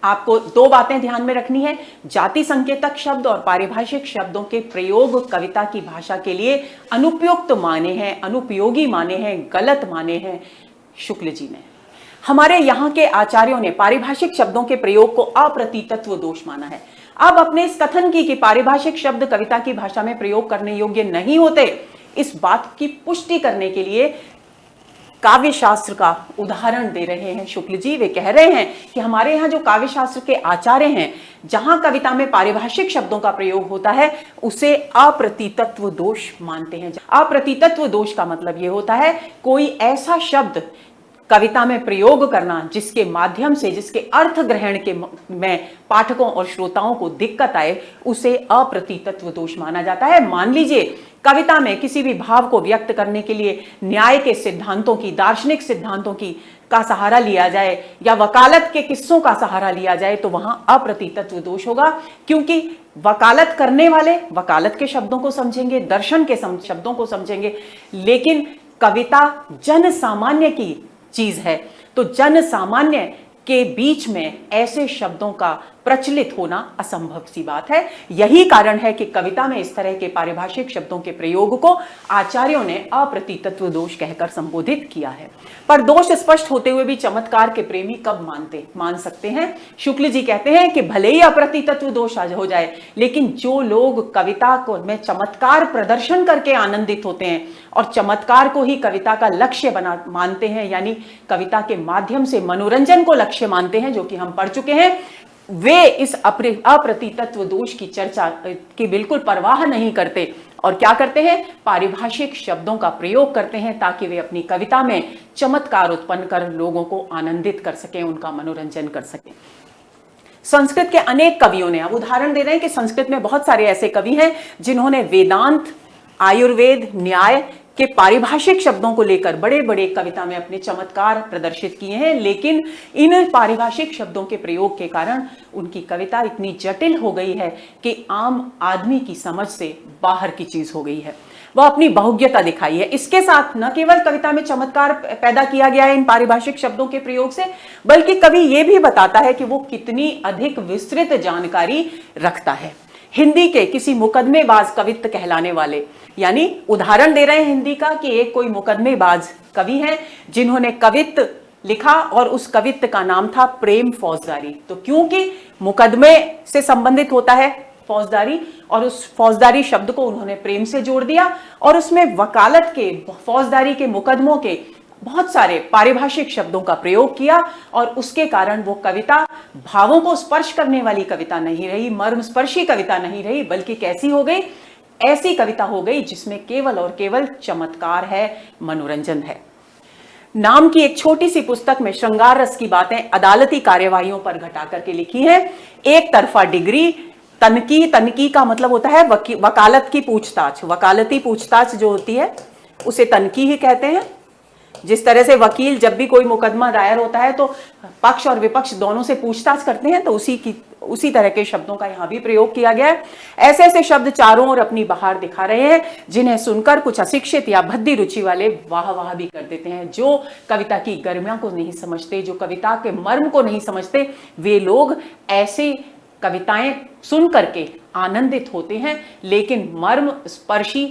[SPEAKER 1] आपको दो बातें ध्यान में रखनी है, जाति संकेतक शब्द और पारिभाषिक शब्दों के प्रयोग कविता की भाषा के लिए अनुपयुक्त माने हैं, अनुपयोगी माने हैं, गलत माने हैं शुक्ल जी ने। हमारे यहाँ के आचार्यों ने पारिभाषिक शब्दों के प्रयोग को अप्रतीतत्व दोष माना है। अब अपने इस कथन की कि पारिभाषिक शब्द कविता की भाषा में प्रयोग करने योग्य नहीं होते, इस बात की पुष्टि करने के लिए काव्य शास्त्र का उदाहरण दे रहे हैं शुक्ल जी। वे कह रहे हैं कि हमारे यहाँ जो काव्य शास्त्र के आचार्य हैं, जहां कविता में पारिभाषिक शब्दों का प्रयोग होता है उसे अप्रतीतत्व दोष मानते हैं। अप्रतीतत्व दोष का मतलब यह होता है कोई ऐसा शब्द कविता में प्रयोग करना जिसके माध्यम से, जिसके अर्थ ग्रहण के में पाठकों और श्रोताओं को दिक्कत आए, उसे अप्रतीतत्व दोष माना जाता है। मान लीजिए कविता में किसी भी भाव को व्यक्त करने के लिए न्याय के सिद्धांतों की, दार्शनिक सिद्धांतों की का सहारा लिया जाए या वकालत के किस्सों का सहारा लिया जाए, तो वहां अप्रतीतत्व दोष होगा, क्योंकि वकालत करने वाले वकालत के शब्दों को समझेंगे, दर्शन के शब्दों को समझेंगे, लेकिन कविता जन सामान्य की चीज है, तो जन सामान्य के बीच में ऐसे शब्दों का प्रचलित होना असंभव सी बात है। यही कारण है कि कविता में इस तरह के पारिभाषिक शब्दों के प्रयोग को आचार्यों ने अप्रतीतत्व दोष कहकर संबोधित किया है। पर दोष स्पष्ट होते हुए भी चमत्कार के प्रेमी कब मान सकते हैं? शुक्ल जी कहते हैं कि भले ही अप्रतीतत्व दोष हो जाए, लेकिन जो लोग कविता को में चमत्कार प्रदर्शन करके आनंदित होते हैं और चमत्कार को ही कविता का लक्ष्य मानते हैं, यानी कविता के माध्यम से मनोरंजन को लक्ष्य मानते हैं, जो कि हम पढ़ चुके हैं, वे इस अप्रतीतत्व दोष की चर्चा की बिल्कुल परवाह नहीं करते और क्या करते हैं? पारिभाषिक शब्दों का प्रयोग करते हैं ताकि वे अपनी कविता में चमत्कार उत्पन्न कर लोगों को आनंदित कर सकें, उनका मनोरंजन कर सकें। संस्कृत के अनेक कवियों ने, अब उदाहरण दे रहे हैं कि संस्कृत में बहुत सारे ऐसे कवि हैं जिन्होंने वेदांत, आयुर्वेद, न्याय के पारिभाषिक शब्दों को लेकर बड़े बड़े कविता में अपने चमत्कार प्रदर्शित किए हैं, लेकिन इन पारिभाषिक शब्दों के प्रयोग के कारण उनकी कविता इतनी जटिल हो गई है कि आम आदमी की समझ से बाहर की चीज हो गई है। वह अपनी बहुज्ञता दिखाई है। इसके साथ न केवल कविता में चमत्कार पैदा किया गया है इन पारिभाषिक शब्दों के प्रयोग से, बल्कि कवि यह भी बताता है कि वो कितनी अधिक विस्तृत जानकारी रखता है। हिंदी के किसी मुकदमेबाज कवित्व कहलाने वाले, यानी उदाहरण दे रहे हैं हिंदी का कि एक कोई मुकदमेबाज कवि हैं जिन्होंने कवित्व लिखा और उस कवित्व का नाम था प्रेम फौजदारी। तो क्योंकि मुकदमे से संबंधित होता है फौजदारी, और उस फौजदारी शब्द को उन्होंने प्रेम से जोड़ दिया और उसमें वकालत के, फौजदारी के मुकदमों के बहुत सारे पारिभाषिक शब्दों का प्रयोग किया और उसके कारण वो कविता भावों को स्पर्श करने वाली कविता नहीं रही, मर्म स्पर्शी कविता नहीं रही, बल्कि कैसी हो गई? ऐसी कविता हो गई जिसमें केवल और केवल चमत्कार है, मनोरंजन है। नाम की एक छोटी सी पुस्तक में श्रृंगार रस की बातें अदालती कार्यवाहियों पर घटा करके लिखी है। एक तरफा डिग्री, तनकी का मतलब होता है वकालत की पूछताछ, वकालती पूछताछ जो होती है उसे तनकी ही कहते हैं। जिस तरह से वकील जब भी कोई मुकदमा दायर होता है तो पक्ष और विपक्ष दोनों से पूछताछ करते हैं, तो उसी तरह के शब्दों का यहां भी प्रयोग किया गया है। ऐसे ऐसे शब्द चारों ओर अपनी बहार दिखा रहे हैं जिन्हें सुनकर कुछ अशिक्षित या भद्दी रुचि वाले वाह वाह भी कर देते हैं। जो कविता की गरिमा को नहीं समझते, जो कविता के मर्म को नहीं समझते, वे लोग ऐसे कविताएं सुन करके आनंदित होते हैं, लेकिन मर्म स्पर्शी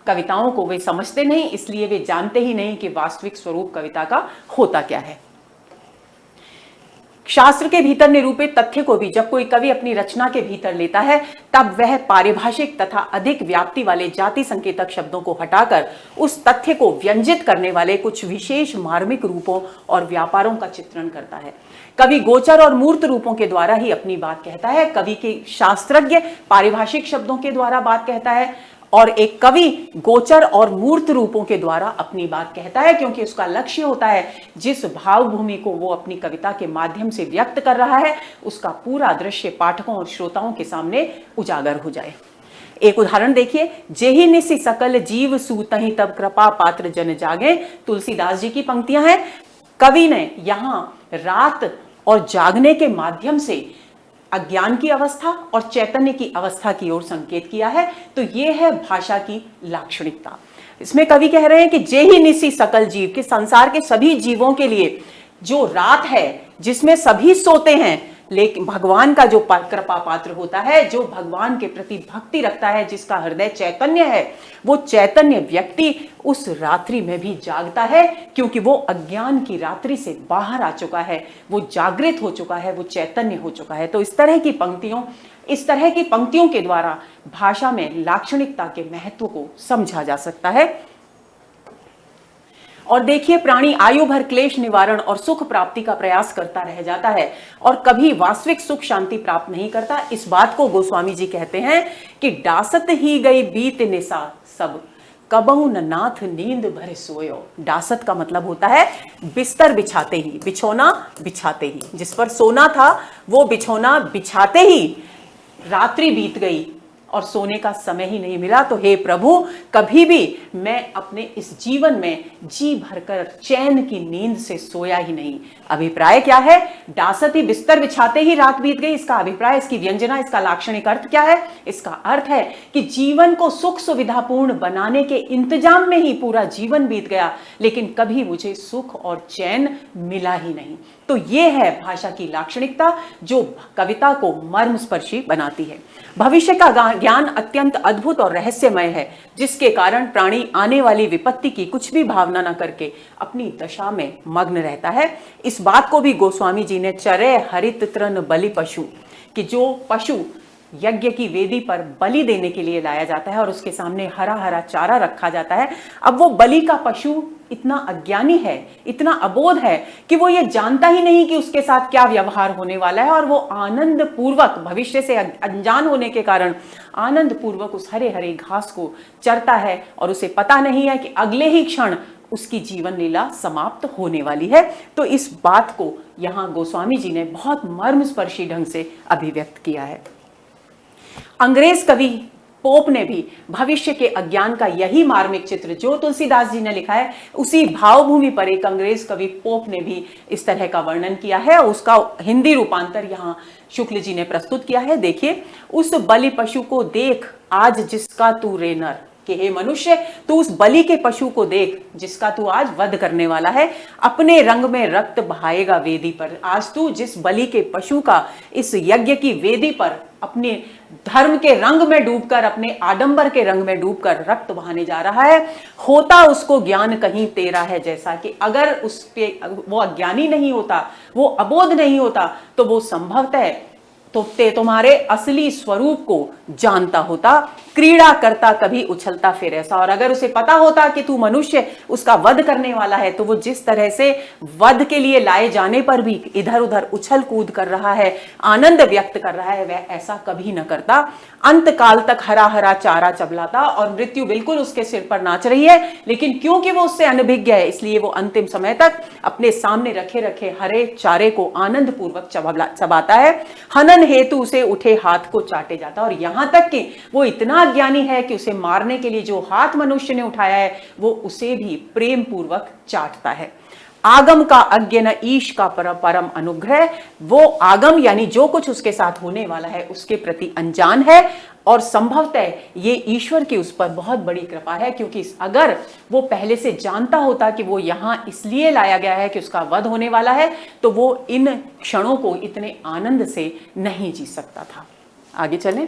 [SPEAKER 1] कविताओं को वे समझते नहीं, इसलिए वे जानते ही नहीं कि वास्तविक स्वरूप कविता का होता क्या है। शास्त्र के भीतर निरूपित तथ्य को भी जब कोई कवि अपनी रचना के भीतर लेता है, तब वह पारिभाषिक तथा अधिक व्याप्ति वाले जाति संकेतक शब्दों को हटाकर उस तथ्य को व्यंजित करने वाले कुछ विशेष मार्मिक रूपों और व्यापारों का चित्रण करता है। कवि गोचर और मूर्त रूपों के द्वारा ही अपनी बात कहता है। कवि के शास्त्रज्ञ पारिभाषिक शब्दों के द्वारा बात कहता है और एक कवि गोचर और मूर्त रूपों के द्वारा अपनी बात कहता है, क्योंकि उसका लक्ष्य होता है जिस भावभूमि को वो अपनी कविता के माध्यम से व्यक्त कर रहा है उसका पूरा दृश्य पाठकों और श्रोताओं के सामने उजागर हो जाए। एक उदाहरण देखिए, जेहि निसि सकल जीव सूतहि तब कृपा पात्र जन जागे, तुलसीदास जी की पंक्तियां हैं। कवि ने यहां रात और जागने के माध्यम से अज्ञान की अवस्था और चैतन्य की अवस्था की ओर संकेत किया है। तो यह है भाषा की लाक्षणिकता। इसमें कवि कह रहे हैं कि जेहि निसि सकल जीव, के संसार के सभी जीवों के लिए जो रात है जिसमें सभी सोते हैं, लेकिन भगवान का जो कृपा पात्र होता है, जो भगवान के प्रति भक्ति रखता है, जिसका हृदय चैतन्य है, वो चैतन्य व्यक्ति उस रात्रि में भी जागता है, क्योंकि वो अज्ञान की रात्रि से बाहर आ चुका है, वो जागृत हो चुका है, वो चैतन्य हो चुका है। तो इस तरह की पंक्तियों के द्वारा भाषा में लाक्षणिकता के महत्व को समझा जा सकता है। और देखिए, प्राणी आयु भर क्लेश निवारण और सुख प्राप्ति का प्रयास करता रह जाता है और कभी वास्तविक सुख शांति प्राप्त नहीं करता। इस बात को गोस्वामी जी कहते हैं कि डासत ही गई बीत निशा सब, कबहु न नाथ नींद भरे सोयो। डासत का मतलब होता है बिस्तर बिछाते ही, बिछौना बिछाते ही, जिस पर सोना था वो बिछौना बिछाते ही रात्रि बीत गई और सोने का समय ही नहीं मिला। तो हे प्रभु, कभी भी मैं अपने इस जीवन में जी भरकर चैन की नींद से सोया ही नहीं। अभिप्राय क्या है? डासत ही बिस्तर बिछाते ही रात बीत गई, इसका अभिप्राय, इसकी व्यंजना, इसका लाक्षणिक अर्थ क्या है? इसका अर्थ है कि जीवन को सुख सुविधापूर्ण बनाने के इंतजाम में ही पूरा जीवन बीत गया, लेकिन कभी मुझे सुख और चैन मिला ही नहीं। तो यह है भाषा की लाक्षणिकता जो कविता को मर्मस्पर्शी बनाती है। भविष्य का ज्ञान अत्यंत अद्भुत और रहस्यमय है, जिसके कारण प्राणी आने वाली विपत्ति की कुछ भी भावना न करके अपनी दशा में मग्न रहता है। इस बात को भी गोस्वामी जी ने चरे हरित तृण बलि पशु, कि जो पशु यज्ञ की वेदी पर बलि देने के लिए लाया जाता है और उसके सामने हरा हरा चारा रखा जाता है, अब वो बलि का पशु इतना अज्ञानी है, इतना अबोध है कि वो ये जानता ही नहीं कि उसके साथ क्या व्यवहार होने वाला है, और वो आनंद पूर्वक, भविष्य से अनजान होने के कारण आनंद पूर्वक उस हरे हरे घास को चरता है और उसे पता नहीं है कि अगले ही क्षण उसकी जीवन लीला समाप्त होने वाली है। तो इस बात को यहां गोस्वामी जी ने बहुत मर्मस्पर्शी ढंग से अभिव्यक्त किया है। अंग्रेज कवि पोप ने भी भविष्य के अज्ञान का यही मार्मिक चित्र जो तुलसीदास जी ने लिखा है, उसी भावभूमि पर एक अंग्रेज कवि पोप ने भी इस तरह का वर्णन किया है। उसका हिंदी रूपांतर यहाँ शुक्ल जी ने प्रस्तुत किया है। देखिए, उस बलि पशु को देख आज जिसका तू रे नर, कि हे मनुष्य, तू उस बलि के पशु को देख जिसका तू आज वध करने वाला है, अपने रंग में रक्त बहाएगा वेदी पर। आज तू जिस बलि के पशु का इस यज्ञ की वेदी पर अपने धर्म के रंग में डूबकर, अपने आडंबर के रंग में डूबकर रक्त बहाने जा रहा है, होता उसको ज्ञान कहीं तेरा है जैसा, कि अगर उस पे वो अज्ञानी नहीं होता, वो अबोध नहीं होता, तो वो संभवतः तो ते तुम्हारे असली स्वरूप को जानता होता, क्रीड़ा करता कभी उछलता फिर ऐसा। और अगर उसे पता होता कि तू मनुष्य उसका वध करने वाला है, तो वो जिस तरह से वध के लिए लाए जाने पर भी इधर उधर उछल कूद कर रहा है, आनंद व्यक्त कर रहा है, वह ऐसा कभी न करता। अंत काल तक हरा हरा चारा चबलाता और मृत्यु बिल्कुल उसके सिर पर नाच रही है, लेकिन क्योंकि वो उससे अनभिज्ञ है, इसलिए वो अंतिम समय तक अपने सामने रखे रखे हरे चारे को आनंद पूर्वक चबाता है। हनन हेतु उसे उठे हाथ को चाटे जाता, और यहां तक कि वो इतना ज्ञानी है कि उसे मारने के लिए जो हाथ मनुष्य ने उठाया है, वो उसे भी प्रेम पूर्वक चाटता है। आगम का अज्ञ न ईश का परम अनुग्रह, वो आगम यानी जो कुछ उसके साथ होने वाला है उसके प्रति अनजान है, और संभवतः ये ईश्वर की उस पर बहुत बड़ी कृपा है, क्योंकि अगर वो पहले से जानता होता कि वो यहां इसलिए लाया गया है कि उसका वध होने वाला है, तो वो इन क्षणों को इतने आनंद से नहीं जी सकता था। आगे चलें।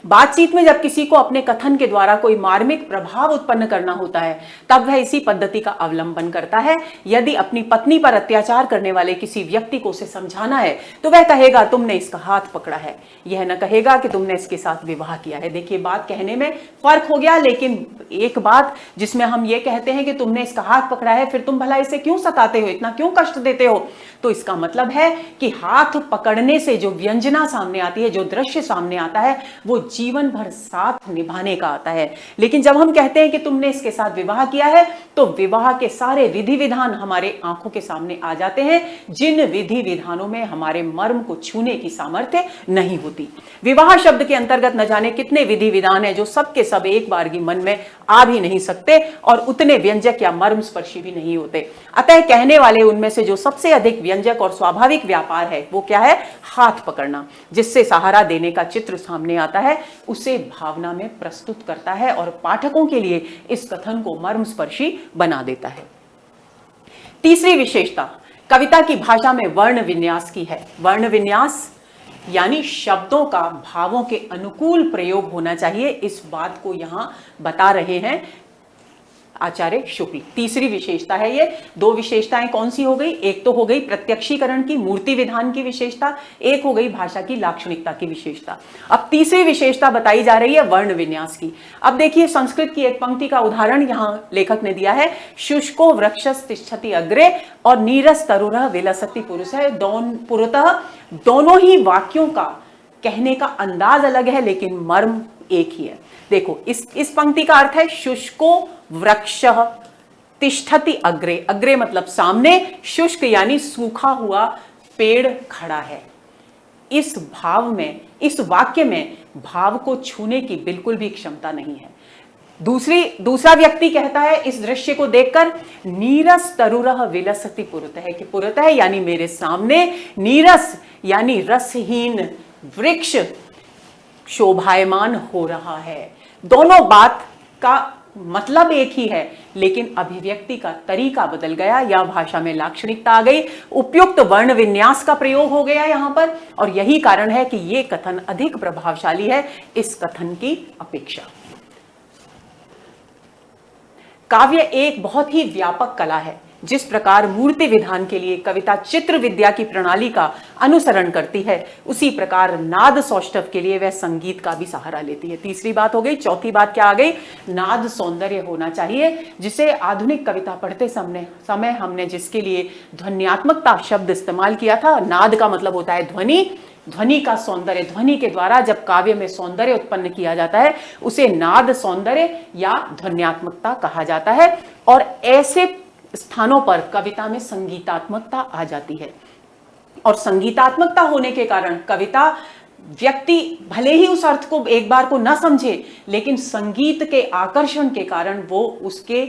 [SPEAKER 1] बातचीत में जब किसी को अपने कथन के द्वारा कोई मार्मिक प्रभाव उत्पन्न करना होता है, तब वह इसी पद्धति का अवलंबन करता है। यदि अपनी पत्नी पर अत्याचार करने वाले किसी व्यक्ति को उसे समझाना है, तो वह कहेगा तुमने इसका हाथ पकड़ा है, यह न कहेगा कि तुमने इसके साथ विवाह किया है। देखिए, बात कहने में फर्क हो गया, लेकिन एक बात जिसमें हम ये कहते हैं कि तुमने इसका हाथ पकड़ा है, फिर तुम भला इसे क्यों सताते हो, इतना क्यों कष्ट देते हो, तो इसका मतलब है कि हाथ पकड़ने से जो व्यंजना सामने आती है, जो दृश्य सामने आता है, वो जीवन भर साथ निभाने का आता है। लेकिन जब हम कहते हैं कि तुमने इसके साथ विवाह किया है, तो विवाह के सारे विधि विधान हमारे आंखों के सामने आ जाते हैं, जिन विधि विधानों में हमारे मर्म को छूने की सामर्थ्य नहीं होती। विवाह शब्द के अंतर्गत न जाने कितने विधि विधान है जो सबके सब एक बार की मन में आ भी नहीं सकते, और उतने व्यंजक या मर्म स्पर्शी भी नहीं होते। अतः कहने वाले उनमें से जो सबसे अधिक व्यंजक और स्वाभाविक व्यापार है, वो क्या है? हाथ पकड़ना, जिससे सहारा देने का चित्र सामने आता है, उसे भावना में प्रस्तुत करता है और पाठकों के लिए इस कथन को मर्मस्पर्शी बना देता है। तीसरी विशेषता कविता की भाषा में वर्ण विन्यास की है। वर्ण विन्यास यानी शब्दों का भावों के अनुकूल प्रयोग होना चाहिए, इस बात को यहां बता रहे हैं आचार्य शुक्ल। तीसरी विशेषता है ये। दो विशेषताएं कौन सी हो गई? एक तो हो गई प्रत्यक्षीकरण की, मूर्ति विधान की विशेषता, एक हो गई भाषा की लाक्षणिकता की विशेषता। अब तीसरी विशेषता बताई जा रही है वर्ण विन्यास की। अब देखिए, संस्कृत की एक पंक्ति का उदाहरण यहां लेखक ने दिया है, शुष्को वृक्षस तिष्ठति अग्रे और नीरस तरुरः विलसति पुरुषः। पुरतः दोनों ही वाक्यों का कहने का अंदाज अलग है, लेकिन मर्म एक ही है। देखो, इस पंक्ति का अर्थ है शुष्को वृक्षः तिष्ठति अग्रे। अग्रे मतलब सामने, शुष्क यानी सूखा हुआ पेड़ खड़ा है। इस भाव में, इस वाक्य में भाव को छूने की बिल्कुल भी क्षमता नहीं है। दूसरा व्यक्ति कहता है इस दृश्य को देखकर, नीरस तरुरः विलसति पुरतः, कि पुरतः यानी मेरे सामने, नीरस यानी रसहीन वृक्ष शोभायमान हो रहा है। दोनों बात का मतलब एक ही है, लेकिन अभिव्यक्ति का तरीका बदल गया, या भाषा में लाक्षणिकता आ गई, उपयुक्त वर्ण विन्यास का प्रयोग हो गया यहां पर, और यही कारण है कि यह कथन अधिक प्रभावशाली है इस कथन की अपेक्षा। काव्य एक बहुत ही व्यापक कला है। जिस प्रकार मूर्ति विधान के लिए कविता चित्र विद्या की प्रणाली का अनुसरण करती है, उसी प्रकार नाद सौष्ठव के लिए वह संगीत का भी सहारा लेती है। तीसरी बात हो गई। चौथी बात क्या आ गई? नाद सौंदर्य होना चाहिए, जिसे आधुनिक कविता पढ़ते समय हमने जिसके लिए ध्वन्यात्मकता शब्द इस्तेमाल किया था। नाद का मतलब होता है ध्वनि, ध्वनि का सौंदर्य। ध्वनि के द्वारा जब काव्य में सौंदर्य उत्पन्न किया जाता है, उसे नाद सौंदर्य या ध्वन्यात्मकता कहा जाता है। और ऐसे स्थानों पर कविता में संगीतात्मकता आ जाती है, और संगीतात्मकता होने के कारण कविता व्यक्ति भले ही उस अर्थ को एक बार को न समझे, लेकिन संगीत के आकर्षण के कारण वो उसके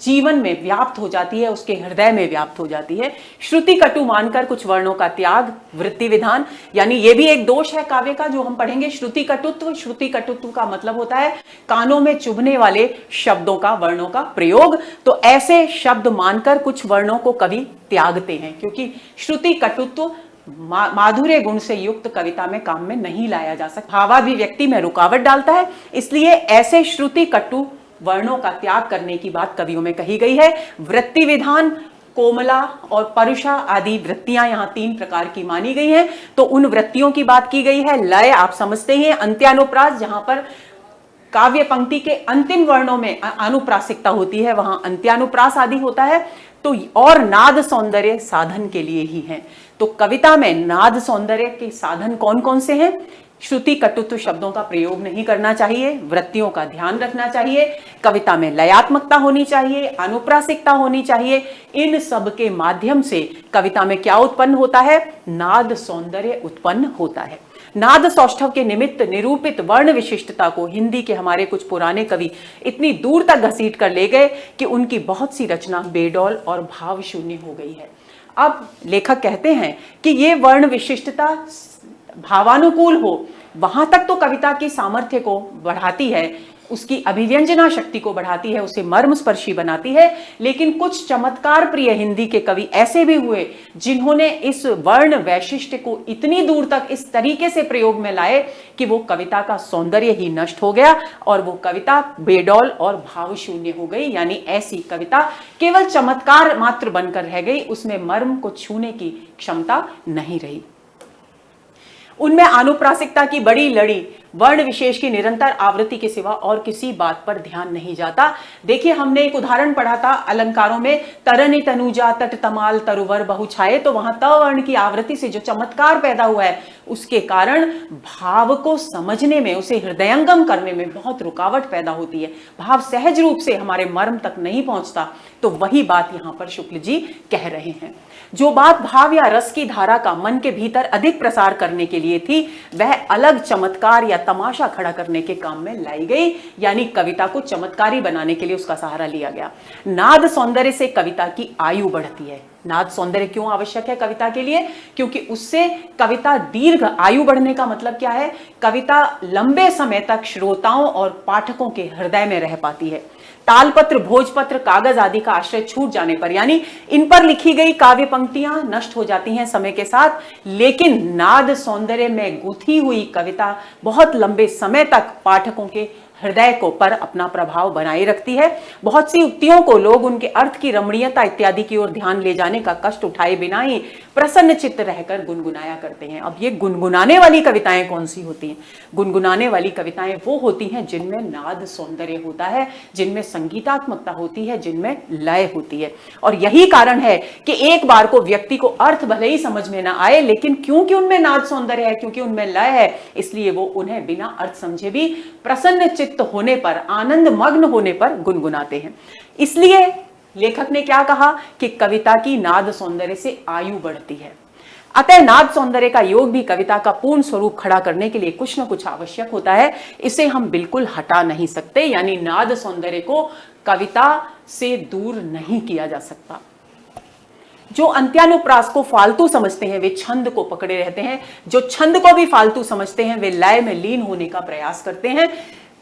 [SPEAKER 1] जीवन में व्याप्त हो जाती है, उसके हृदय में व्याप्त हो जाती है। श्रुति कटु मानकर कुछ वर्णों का त्याग, वृत्ति विधान, यानी ये भी एक दोष है काव्य का जो हम पढ़ेंगे। श्रुति कटुत्व, श्रुति कटुत्व का मतलब होता है कानों में चुभने वाले शब्दों का, वर्णों का प्रयोग। तो ऐसे शब्द मानकर कुछ वर्णों को कवि त्यागते हैं, क्योंकि श्रुति कटुत्व माधुर्य गुण से युक्त कविता में काम में नहीं लाया जा सकता, भावाभिव्यक्ति में रुकावट डालता है। इसलिए ऐसे श्रुति कटु वर्णों का त्याग करने की बात कवियों में कही गई है। वृत्ति विधान कोमला और परुषा आदि वृत्तियां यहां 3 प्रकार की मानी गई हैं। तो उन वृत्तियों की बात की गई है। लय आप समझते हैं, अंत्यानुप्रास, जहां पर काव्य पंक्ति के अंतिम वर्णों में अनुप्रासिकता होती है, वहां अंत्यानुप्रास आदि होता है। तो और नाद सौंदर्य साधन के लिए ही है। तो कविता में नाद सौंदर्य के साधन कौन कौन से हैं? श्रुति कटुत्व शब्दों का प्रयोग नहीं करना चाहिए, वृत्तियों का ध्यान रखना चाहिए, कविता में लयात्मकता होनी चाहिए, अनुप्रासिकता होनी चाहिए। इन सब के माध्यम से कविता में क्या उत्पन्न होता है? नाद सौंदर्य उत्पन्न होता है। नाद सौष्ठव के निमित्त निरूपित वर्ण विशिष्टता को हिंदी के हमारे कुछ पुराने कवि इतनी दूर तक घसीट कर ले गए कि उनकी बहुत सी रचना बेडौल और भाव शून्य हो गई है। अब लेखक कहते हैं कि ये वर्ण विशिष्टता भावानुकूल हो, वहां तक तो कविता की सामर्थ्य को बढ़ाती है, उसकी अभिव्यंजना शक्ति को बढ़ाती है, उसे मर्मस्पर्शी बनाती है। लेकिन कुछ चमत्कार प्रिय हिंदी के कवि ऐसे भी हुए जिन्होंने इस वर्ण वैशिष्ट्य को इतनी दूर तक इस तरीके से प्रयोग में लाए कि वो कविता का सौंदर्य ही नष्ट हो गया और वो कविता बेडौल और भावशून्य हो गई। यानी ऐसी कविता केवल चमत्कार मात्र बनकर रह गई, उसमें मर्म को छूने की क्षमता नहीं रही। उनमें आनुप्रासिकता की बड़ी लड़ी, वर्ण विशेष की निरंतर आवृत्ति के सिवा और किसी बात पर ध्यान नहीं जाता। देखिए, हमने एक उदाहरण पढ़ा था अलंकारों में, तरनि तनुजा तट तमाल तरुवर बहुछाए। तो वहां त वर्ण की आवृत्ति से जो चमत्कार पैदा हुआ है, उसके कारण भाव को समझने में, उसे हृदयंगम करने में बहुत रुकावट पैदा होती है, भाव सहज रूप से हमारे मर्म तक नहीं पहुंचता। तो वही बात यहां पर शुक्ल जी कह रहे हैं। जो बात भाव या रस की धारा का मन के भीतर अधिक प्रसार करने के लिए थी, वह अलग चमत्कार या तमाशा खड़ा करने के काम में लाई गई। यानी कविता को चमत्कारी बनाने के लिए उसका सहारा लिया गया। नाद सौंदर्य से कविता की आयु बढ़ती है। नाद सौंदर्य क्यों आवश्यक है कविता के लिए? क्योंकि उससे कविता दीर्घ आयु बढ़ने का मतलब क्या है? कविता लंबे समय तक श्रोताओं और पाठकों के हृदय में रह पाती है। तालपत्र, भोजपत्र, कागज आदि का आश्रय छूट जाने पर, यानी इन पर लिखी गई काव्य पंक्तियां नष्ट हो जाती हैं समय के साथ, लेकिन नाद सौंदर्य में गुथी हुई कविता बहुत लंबे समय तक पाठकों के हृदय को पर अपना प्रभाव बनाए रखती है। बहुत सी उक्तियों को लोग उनके अर्थ की रमणीयता इत्यादि की ओर ध्यान ले जाने का कष्ट उठाए बिना ही प्रसन्न चित्त रहकर गुनगुनाया करते हैं। अब ये गुनगुनाने वाली कविताएं कौन सी होती हैं? गुनगुनाने वाली कविताएं वो होती हैं जिनमें नाद सौंदर्य होता है, जिनमें संगीतात्मकता होती है, जिनमें लय होती है। और यही कारण है कि एक बार को व्यक्ति को अर्थ भले ही समझ में ना आए, लेकिन क्योंकि उनमें नाद सौंदर्य है, क्योंकि उनमें लय है, इसलिए वो उन्हें बिना अर्थ समझे भी प्रसन्न चित्त होने पर, आनंद मग्न होने पर गुनगुनाते हैं। इसलिए लेखक ने क्या कहा कि कविता की नाद सौंदर्य से आयु बढ़ती है। अतः नाद सौंदर्य का योग भी कविता का पूर्ण स्वरूप खड़ा करने के लिए कुछ न कुछ आवश्यक होता है। इसे हम बिल्कुल हटा नहीं सकते, यानी नाद सौंदर्य को कविता से दूर नहीं किया जा सकता। जो अंत्यानुप्रास को फालतू समझते हैं वे छंद को पकड़े रहते हैं, जो छंद को भी फालतू समझते हैं वे लय में लीन होने का प्रयास करते हैं।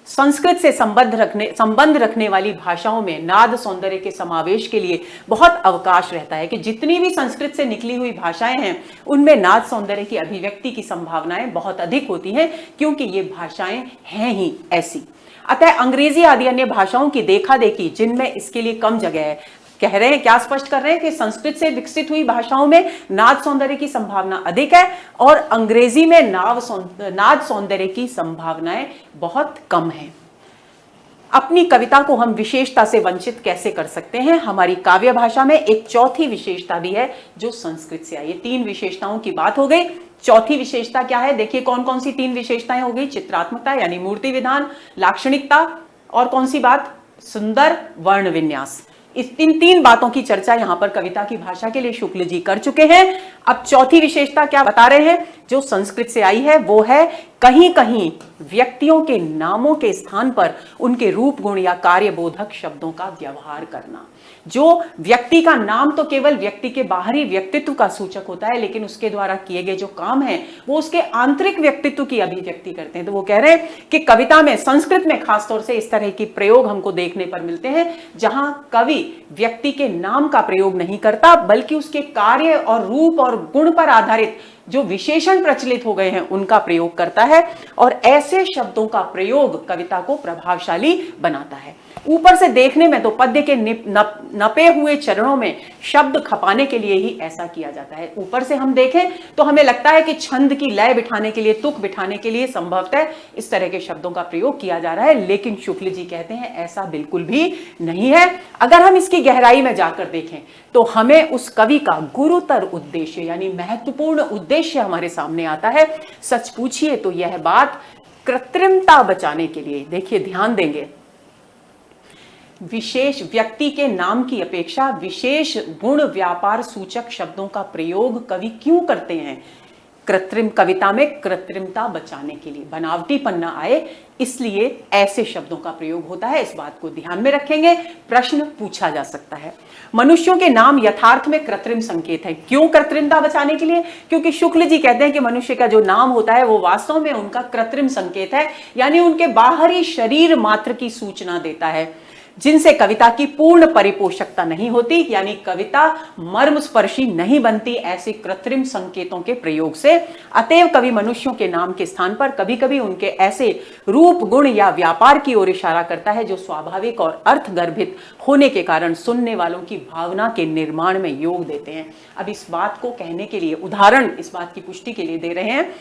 [SPEAKER 1] संस्कृत से संबंध रखने वाली भाषाओं में नाद सौंदर्य के समावेश के लिए बहुत अवकाश रहता है कि जितनी भी संस्कृत से निकली हुई भाषाएं हैं उनमें नाद सौंदर्य की अभिव्यक्ति की संभावनाएं बहुत अधिक होती हैं, क्योंकि ये भाषाएं हैं ही ऐसी। अतः अंग्रेजी आदि अन्य भाषाओं की देखा देखी जिनमें इसके लिए कम जगह है, कह रहे हैं, क्या स्पष्ट कर रहे हैं कि संस्कृत से विकसित हुई भाषाओं में नाद सौंदर्य की संभावना अधिक है और अंग्रेजी में नाद सौंदर्य की संभावनाएं बहुत कम है। अपनी कविता को हम विशेषता से वंचित कैसे कर सकते हैं? हमारी काव्य भाषा में एक चौथी विशेषता भी है जो संस्कृत से आई है। 3 विशेषताओं की बात हो गई, चौथी विशेषता क्या है? देखिए कौन कौन सी 3 विशेषताएं हो गई? चित्रात्मकता यानी मूर्ति विधान, लाक्षणिकता, और कौन सी बात? सुंदर वर्ण विन्यास। इस 3 बातों की चर्चा यहां पर कविता की भाषा के लिए शुक्ल जी कर चुके हैं। अब चौथी विशेषता क्या बता रहे हैं जो संस्कृत से आई है? वो है कहीं कहीं व्यक्तियों के नामों के स्थान पर उनके रूप गुण या कार्यबोधक शब्दों का व्यवहार करना। जो व्यक्ति का नाम तो केवल व्यक्ति के बाहरी व्यक्तित्व का सूचक होता है, लेकिन उसके द्वारा किए गए जो काम हैं वो उसके आंतरिक व्यक्तित्व की अभिव्यक्ति करते हैं। तो वो कह रहे हैं कि कविता में, संस्कृत में खासतौर से इस तरह की प्रयोग हमको देखने पर मिलते हैं जहां कवि व्यक्ति के नाम का प्रयोग नहीं करता बल्कि उसके कार्य और रूप और गुण पर आधारित जो विशेषण प्रचलित हो गए हैं उनका प्रयोग करता है, और ऐसे शब्दों का प्रयोग कविता को प्रभावशाली बनाता है। ऊपर से देखने में तो पद्य के नपे हुए चरणों में शब्द खपाने के लिए ही ऐसा किया जाता है। ऊपर से हम देखें तो हमें लगता है कि छंद की लय बिठाने के लिए, तुक बिठाने के लिए संभवतः इस तरह के शब्दों का प्रयोग किया जा रहा है, लेकिन शुक्ल जी कहते हैं ऐसा बिल्कुल भी नहीं है। अगर हम इसकी गहराई में जाकर देखें तो हमें उस कवि का गुरुतर उद्देश्य यानी महत्वपूर्ण उद्देश्य हमारे सामने आता है। सच पूछिए तो यह बात कृत्रिमता बचाने के लिए, देखिए ध्यान देंगे, विशेष व्यक्ति के नाम की अपेक्षा विशेष गुण व्यापार सूचक शब्दों का प्रयोग कवि क्यों करते हैं? कृत्रिम कविता में कृत्रिमता बचाने के लिए, बनावटीपन न आए, इसलिए ऐसे शब्दों का प्रयोग होता है। इस बात को ध्यान में रखेंगे, प्रश्न पूछा जा सकता है। मनुष्यों के नाम यथार्थ में कृत्रिम संकेत है। क्यों कृत्रिमता बचाने के लिए? क्योंकि शुक्ल जी कहते हैं कि मनुष्य का जो नाम होता है वो वास्तव में उनका कृत्रिम संकेत है, यानी उनके बाहरी शरीर मात्र की सूचना देता है, जिनसे कविता की पूर्ण परिपोषकता नहीं होती, यानी कविता मर्मस्पर्शी नहीं बनती ऐसे कृत्रिम संकेतों के प्रयोग से। अतएव कवि मनुष्यों के नाम के स्थान पर कभी कभी उनके ऐसे रूप गुण या व्यापार की ओर इशारा करता है जो स्वाभाविक और अर्थगर्भित होने के कारण सुनने वालों की भावना के निर्माण में योग देते हैं। अब इस बात को कहने के लिए उदाहरण इस बात की पुष्टि के लिए दे रहे हैं।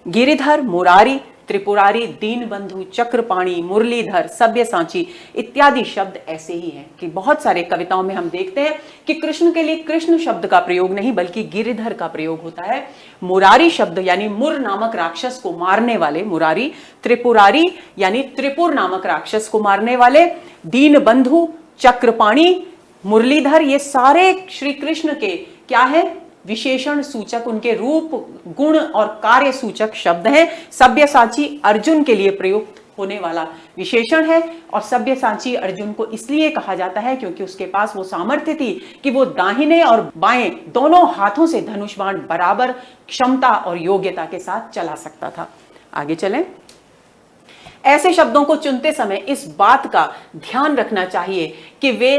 [SPEAKER 1] गिरिधर, मुरारी, त्रिपुरारी, दीनबंधु, चक्रपाणी, मुरलीधर, सब्यसाची इत्यादि शब्द ऐसे ही हैं कि बहुत सारे कविताओं में हम देखते हैं कि कृष्ण के लिए कृष्ण शब्द का प्रयोग नहीं बल्कि गिरिधर का प्रयोग होता है। मुरारी शब्द यानी मुर नामक राक्षस को मारने वाले मुरारी, त्रिपुरारी यानी त्रिपुर नामक राक्षस को मारने वाले, दीनबंधु, चक्रपाणी, मुरलीधर, ये सारे श्री कृष्ण के क्या है? विशेषण सूचक, उनके रूप गुण और कार्य सूचक शब्द हैं। सब्यसाची अर्जुन के लिए प्रयुक्त होने वाला विशेषण है, और सब्यसाची अर्जुन को इसलिए कहा जाता है क्योंकि उसके पास वो सामर्थ्य थी कि वो दाहिने और बाएं दोनों हाथों से धनुष बाण बराबर क्षमता और योग्यता के साथ चला सकता था। आगे चलें। ऐसे शब्दों को चुनते समय इस बात का ध्यान रखना चाहिए कि वे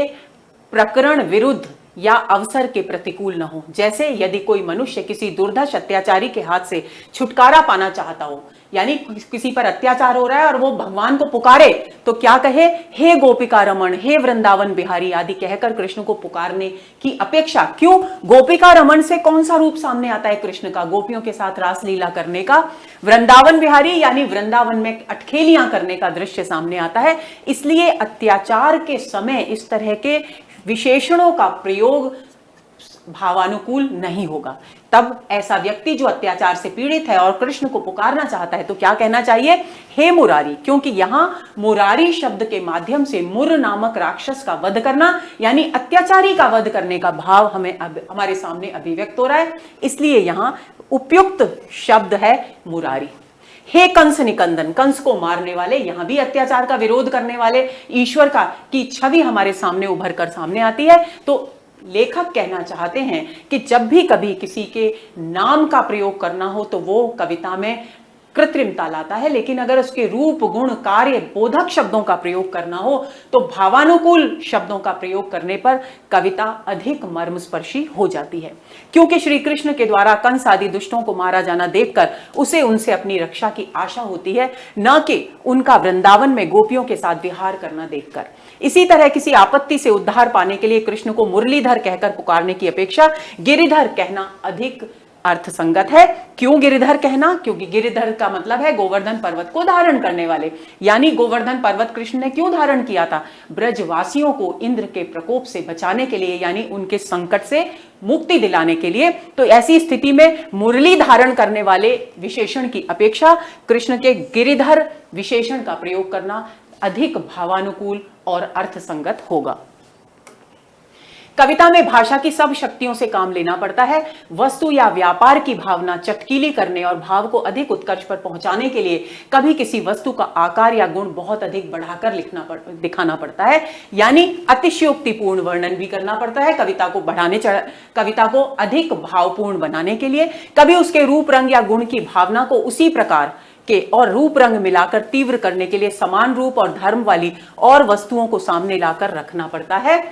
[SPEAKER 1] प्रकरण विरुद्ध या अवसर के प्रतिकूल न हो। जैसे यदि कोई मनुष्य किसी दुर्धर्ष अत्याचारी के हाथ से छुटकारा पाना चाहता हो, यानी किसी पर अत्याचार हो रहा है और वो भगवान को पुकारे, तो क्या कहे? हे गोपिका रमण, हे वृंदावन बिहारी आदि कहकर कृष्ण को पुकारने की अपेक्षा, क्यों? गोपिका रमण से कौन सा रूप सामने आता है कृष्ण का? गोपियों के साथ रासलीला करने का। वृंदावन बिहारी यानी वृंदावन में अटखेलियां करने का दृश्य सामने आता है। इसलिए अत्याचार के समय इस तरह के विशेषणों का प्रयोग भावानुकूल नहीं होगा। तब ऐसा व्यक्ति जो अत्याचार से पीड़ित है और कृष्ण को पुकारना चाहता है तो क्या कहना चाहिए? हे मुरारी, क्योंकि यहां मुरारी शब्द के माध्यम से मुर नामक राक्षस का वध करना यानी अत्याचारी का वध करने का भाव हमारे सामने अभिव्यक्त हो रहा है, इसलिए यहां उपयुक्त शब्द है मुरारी। हे कंस निकंदन, कंस को मारने वाले, यहां भी अत्याचार का विरोध करने वाले ईश्वर की छवि हमारे सामने उभर कर सामने आती है। तो लेखक कहना चाहते हैं कि जब भी कभी किसी के नाम का प्रयोग करना हो तो वो कविता में कृत्रिमता लाता है, लेकिन अगर उसके रूप गुण कार्य बोधक शब्दों का प्रयोग करना हो तो भावानुकूल शब्दों का प्रयोग करने पर कविता अधिक मर्मस्पर्शी हो जाती है। क्योंकि श्री कृष्ण के द्वारा कंस आदि दुष्टों को मारा जाना देखकर उसे उनसे अपनी रक्षा की आशा होती है, न कि उनका वृंदावन में गोपियों के साथ विहार करना देखकर। इसी तरह किसी आपत्ति से उद्धार पाने के लिए कृष्ण को मुरलीधर कहकर पुकारने की अपेक्षा गिरिधर कहना अधिक अर्थ संगत है। क्यों गिरिधर कहना? क्योंकि गिरिधर का मतलब है गोवर्धन पर्वत को धारण करने वाले, यानी गोवर्धन पर्वत कृष्ण ने क्यों धारण किया था? ब्रजवासियों को इंद्र के प्रकोप से बचाने के लिए, यानी उनके संकट से मुक्ति दिलाने के लिए। तो ऐसी स्थिति में मुरली धारण करने वाले विशेषण की अपेक्षा कृष्ण के गिरिधर विशेषण का प्रयोग करना अधिक भावानुकूल और अर्थसंगत होगा। कविता में भाषा की सब शक्तियों से काम लेना पड़ता है। वस्तु या व्यापार की भावना चटकीली करने और भाव को अधिक उत्कर्ष पर पहुंचाने के लिए कभी किसी वस्तु का आकार या गुण बहुत अधिक बढ़ाकर दिखाना पड़ता है, यानी अतिशयोक्तिपूर्ण वर्णन भी करना पड़ता है कविता को अधिक भावपूर्ण बनाने के लिए। कभी उसके रूप रंग या गुण की भावना को उसी प्रकार के और रूप रंग मिलाकर तीव्र करने के लिए समान रूप और धर्म वाली और वस्तुओं को सामने लाकर रखना पड़ता है।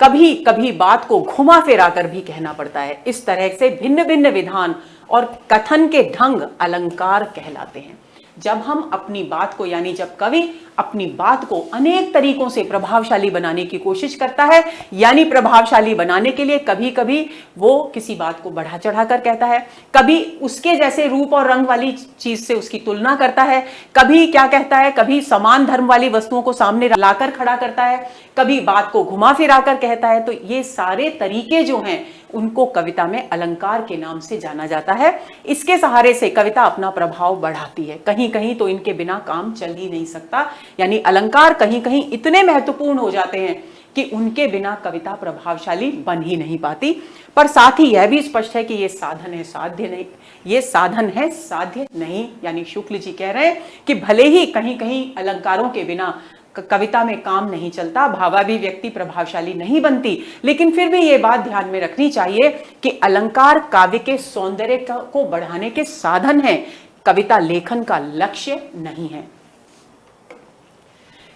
[SPEAKER 1] कभी कभी बात को घुमा फिरा कर भी कहना पड़ता है। इस तरह से भिन्न भिन्न विधान और कथन के ढंग अलंकार कहलाते हैं। जब हम अपनी बात को, यानी जब कवि अपनी बात को अनेक तरीकों से प्रभावशाली बनाने की कोशिश करता है, यानी प्रभावशाली बनाने के लिए कभी कभी वो किसी बात को बढ़ा चढ़ाकर कहता है, कभी उसके जैसे रूप और रंग वाली चीज से उसकी तुलना करता है, कभी क्या कहता है, कभी समान धर्म वाली वस्तुओं को सामने लाकर खड़ा करता है, कभी बात को घुमा फिरा कर कहता है। तो ये सारे तरीके जो हैं उनको कविता में अलंकार के नाम से जाना जाता है। इसके सहारे से कविता अपना प्रभाव बढ़ाती है। कहीं कहीं तो इनके बिना काम चल ही नहीं सकता, यानी अलंकार कहीं कहीं इतने महत्वपूर्ण हो जाते हैं कि उनके बिना कविता प्रभावशाली बन ही नहीं पाती। पर साथ ही यह भी स्पष्ट है कि ये साधन है साध्य नहीं, ये साधन है साध्य नहीं। यानी शुक्ल जी कह रहे हैं कि भले ही कहीं कहीं अलंकारों के बिना कविता में काम नहीं चलता, भावाभिव्यक्ति प्रभावशाली नहीं बनती, लेकिन फिर भी ये बात ध्यान में रखनी चाहिए कि अलंकार काव्य के सौंदर्य को बढ़ाने के साधन हैं, कविता लेखन का लक्ष्य नहीं है।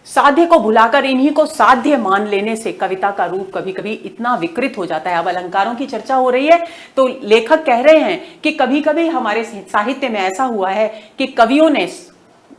[SPEAKER 1] साध्य को भुलाकर इन्हीं को साध्य मान लेने से कविता का रूप कभी कभी इतना विकृत हो जाता है। अब अलंकारों की चर्चा हो रही है तो लेखक कह रहे हैं कि कभी कभी हमारे साहित्य में ऐसा हुआ है कि कवियों ने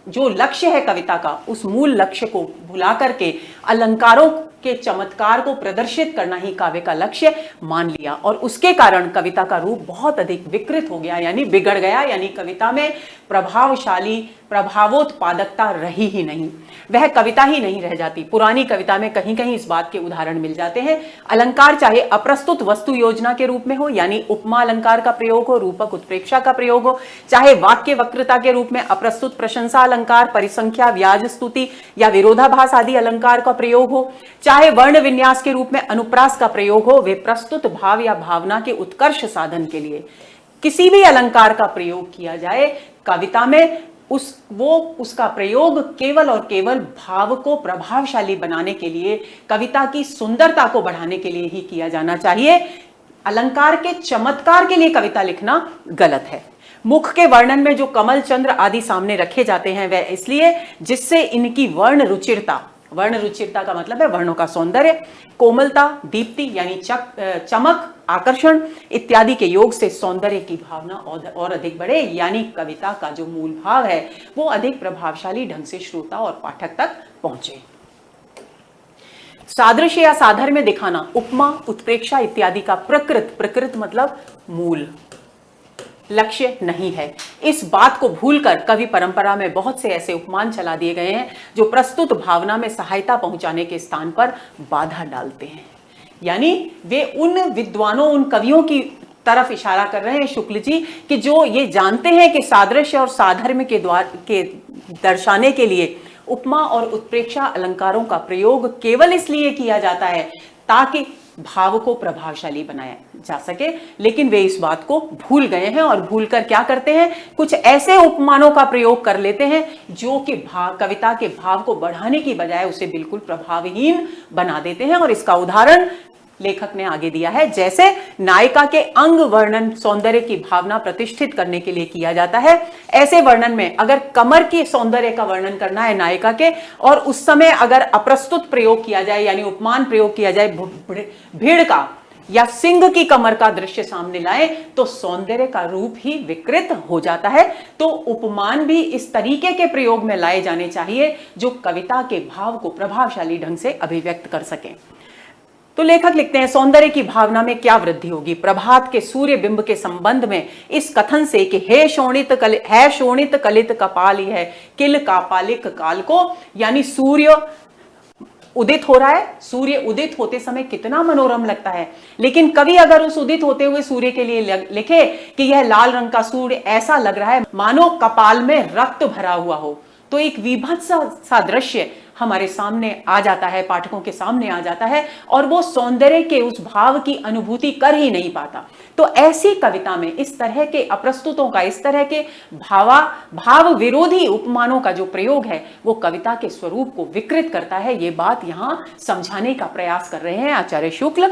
[SPEAKER 1] जो लक्ष्य है कविता का, उस मूल लक्ष्य को भुला करके अलंकारों के चमत्कार को प्रदर्शित करना ही काव्य का लक्ष्य मान लिया, और उसके कारण कविता का रूप बहुत अधिक विकृत हो गया, यानी बिगड़ गया। यानी कविता में प्रभावशाली प्रभावोत्पादकता रही ही नहीं, वह कविता ही नहीं रह जाती। पुरानी कविता में कहीं कहीं इस बात के उदाहरण मिल जाते हैं। अलंकार चाहे अप्रस्तुत वस्तु योजना के रूप में हो, यानी उपमा अलंकार का प्रयोग हो, रूपक उत्प्रेक्षा का प्रयोग हो, चाहे वाक्य वक्रता के रूप में अप्रस्तुत प्रशंसा अलंकार, परिसंख्या, व्याज स्तुति या विरोधाभास आदि अलंकार का प्रयोग हो, चाहे वर्ण विन्यास के रूप में अनुप्रास का प्रयोग हो, वे प्रस्तुत भाव या भावना के उत्कर्ष साधन के लिए किसी भी अलंकार का प्रयोग किया जाए, कविता में उसका प्रयोग केवल और केवल भाव को प्रभावशाली बनाने के लिए, कविता की सुंदरता को बढ़ाने के लिए ही किया जाना चाहिए। अलंकार के चमत्कार के लिए कविता लिखना गलत है। मुख के वर्णन में जो कमल, चंद्र आदि सामने रखे जाते हैं वह इसलिए जिससे इनकी वर्ण रुचिरता का मतलब है वर्णों का सौंदर्य, कोमलता, दीप्ति यानी चमक, आकर्षण इत्यादि के योग से सौंदर्य की भावना और अधिक बढ़े, यानी कविता का जो मूल भाव है वो अधिक प्रभावशाली ढंग से श्रोता और पाठक तक पहुंचे। सादृश्य या साधर्म्य में दिखाना, उपमा, उत्प्रेक्षा इत्यादि का प्रकृत मतलब मूल लक्ष्य नहीं है। इस बात को भूलकर कवि परंपरा में बहुत से ऐसे उपमान चला दिए गए हैं जो प्रस्तुत भावना में सहायता पहुंचाने के स्थान पर बाधा डालते हैं। यानी वे उन विद्वानों, उन कवियों की तरफ इशारा कर रहे हैं शुक्ल जी कि जो ये जानते हैं कि सादृश्य और साधर्म्य के दर्शाने के लिए उपमा और उत्प्रेक्षा अलंकारों का प्रयोग केवल इसलिए किया जाता है ताकि भाव को प्रभावशाली बनाया जा सके, लेकिन वे इस बात को भूल गए हैं और भूलकर क्या करते हैं, कुछ ऐसे उपमानों का प्रयोग कर लेते हैं जो कि कविता के भाव को बढ़ाने की बजाय उसे बिल्कुल प्रभावहीन बना देते हैं। और इसका उदाहरण लेखक ने आगे दिया है, जैसे नायिका के अंग वर्णन सौंदर्य की भावना प्रतिष्ठित करने के लिए किया जाता है। ऐसे वर्णन में अगर कमर के सौंदर्य का वर्णन करना है नायिका के, और उस समय अगर अप्रस्तुत प्रयोग किया जाए यानी उपमान प्रयोग किया जाए भीड़ का या सिंह की कमर का दृश्य सामने लाए, तो सौंदर्य का रूप ही विकृत हो जाता है। तो उपमान भी इस तरीके के प्रयोग में लाए जाने चाहिए जो कविता के भाव को प्रभावशाली ढंग से अभिव्यक्त कर सकें। तो लेखक लिखते हैं, सौंदर्य की भावना में क्या वृद्धि होगी प्रभात के सूर्य बिंब के संबंध में इस कथन से कि हे शोणित कलित कपाली है किल कापालिक काल को, यानी सूर्य उदित हो रहा है, सूर्य उदित होते समय कितना मनोरम लगता है, लेकिन कवि अगर उस उदित होते हुए सूर्य के लिए लिखे कि यह लाल रंग का सूर्य ऐसा लग रहा है मानो कपाल में रक्त भरा हुआ हो, तो एक विभत्स सा दृश्य हमारे सामने आ जाता है, पाठकों के सामने आ जाता है, और वो सौंदर्य के उस भाव की अनुभूति कर ही नहीं पाता। तो ऐसी कविता में इस तरह के अप्रस्तुतों का, इस तरह के भाव विरोधी उपमानों का जो प्रयोग है वो कविता के स्वरूप को विकृत करता है। ये बात यहां समझाने का प्रयास कर रहे हैं आचार्य शुक्ल।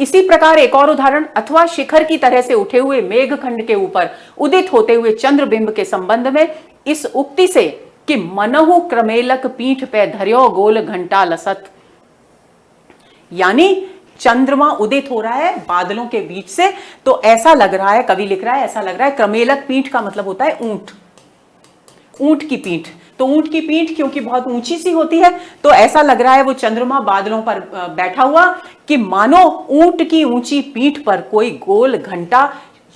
[SPEAKER 1] इसी प्रकार एक और उदाहरण, अथवा शिखर की तरह से उठे हुए मेघखंड के ऊपर उदित होते हुए चंद्रबिंब के संबंध में इस उक्ति से कि मनहु क्रमेलक पीठ पे धर्यो गोल घंटा लसत, यानी चंद्रमा उदित हो रहा है बादलों के बीच से, तो ऐसा लग रहा है, कवि लिख रहा है ऐसा लग रहा है, क्रमेलक पीठ का मतलब होता है ऊंट, ऊंट की पीठ, तो ऊंट की पीठ क्योंकि बहुत ऊंची सी होती है तो ऐसा लग रहा है वो चंद्रमा बादलों पर बैठा हुआ, कि मानो ऊंट की ऊंची पीठ पर कोई गोल घंटा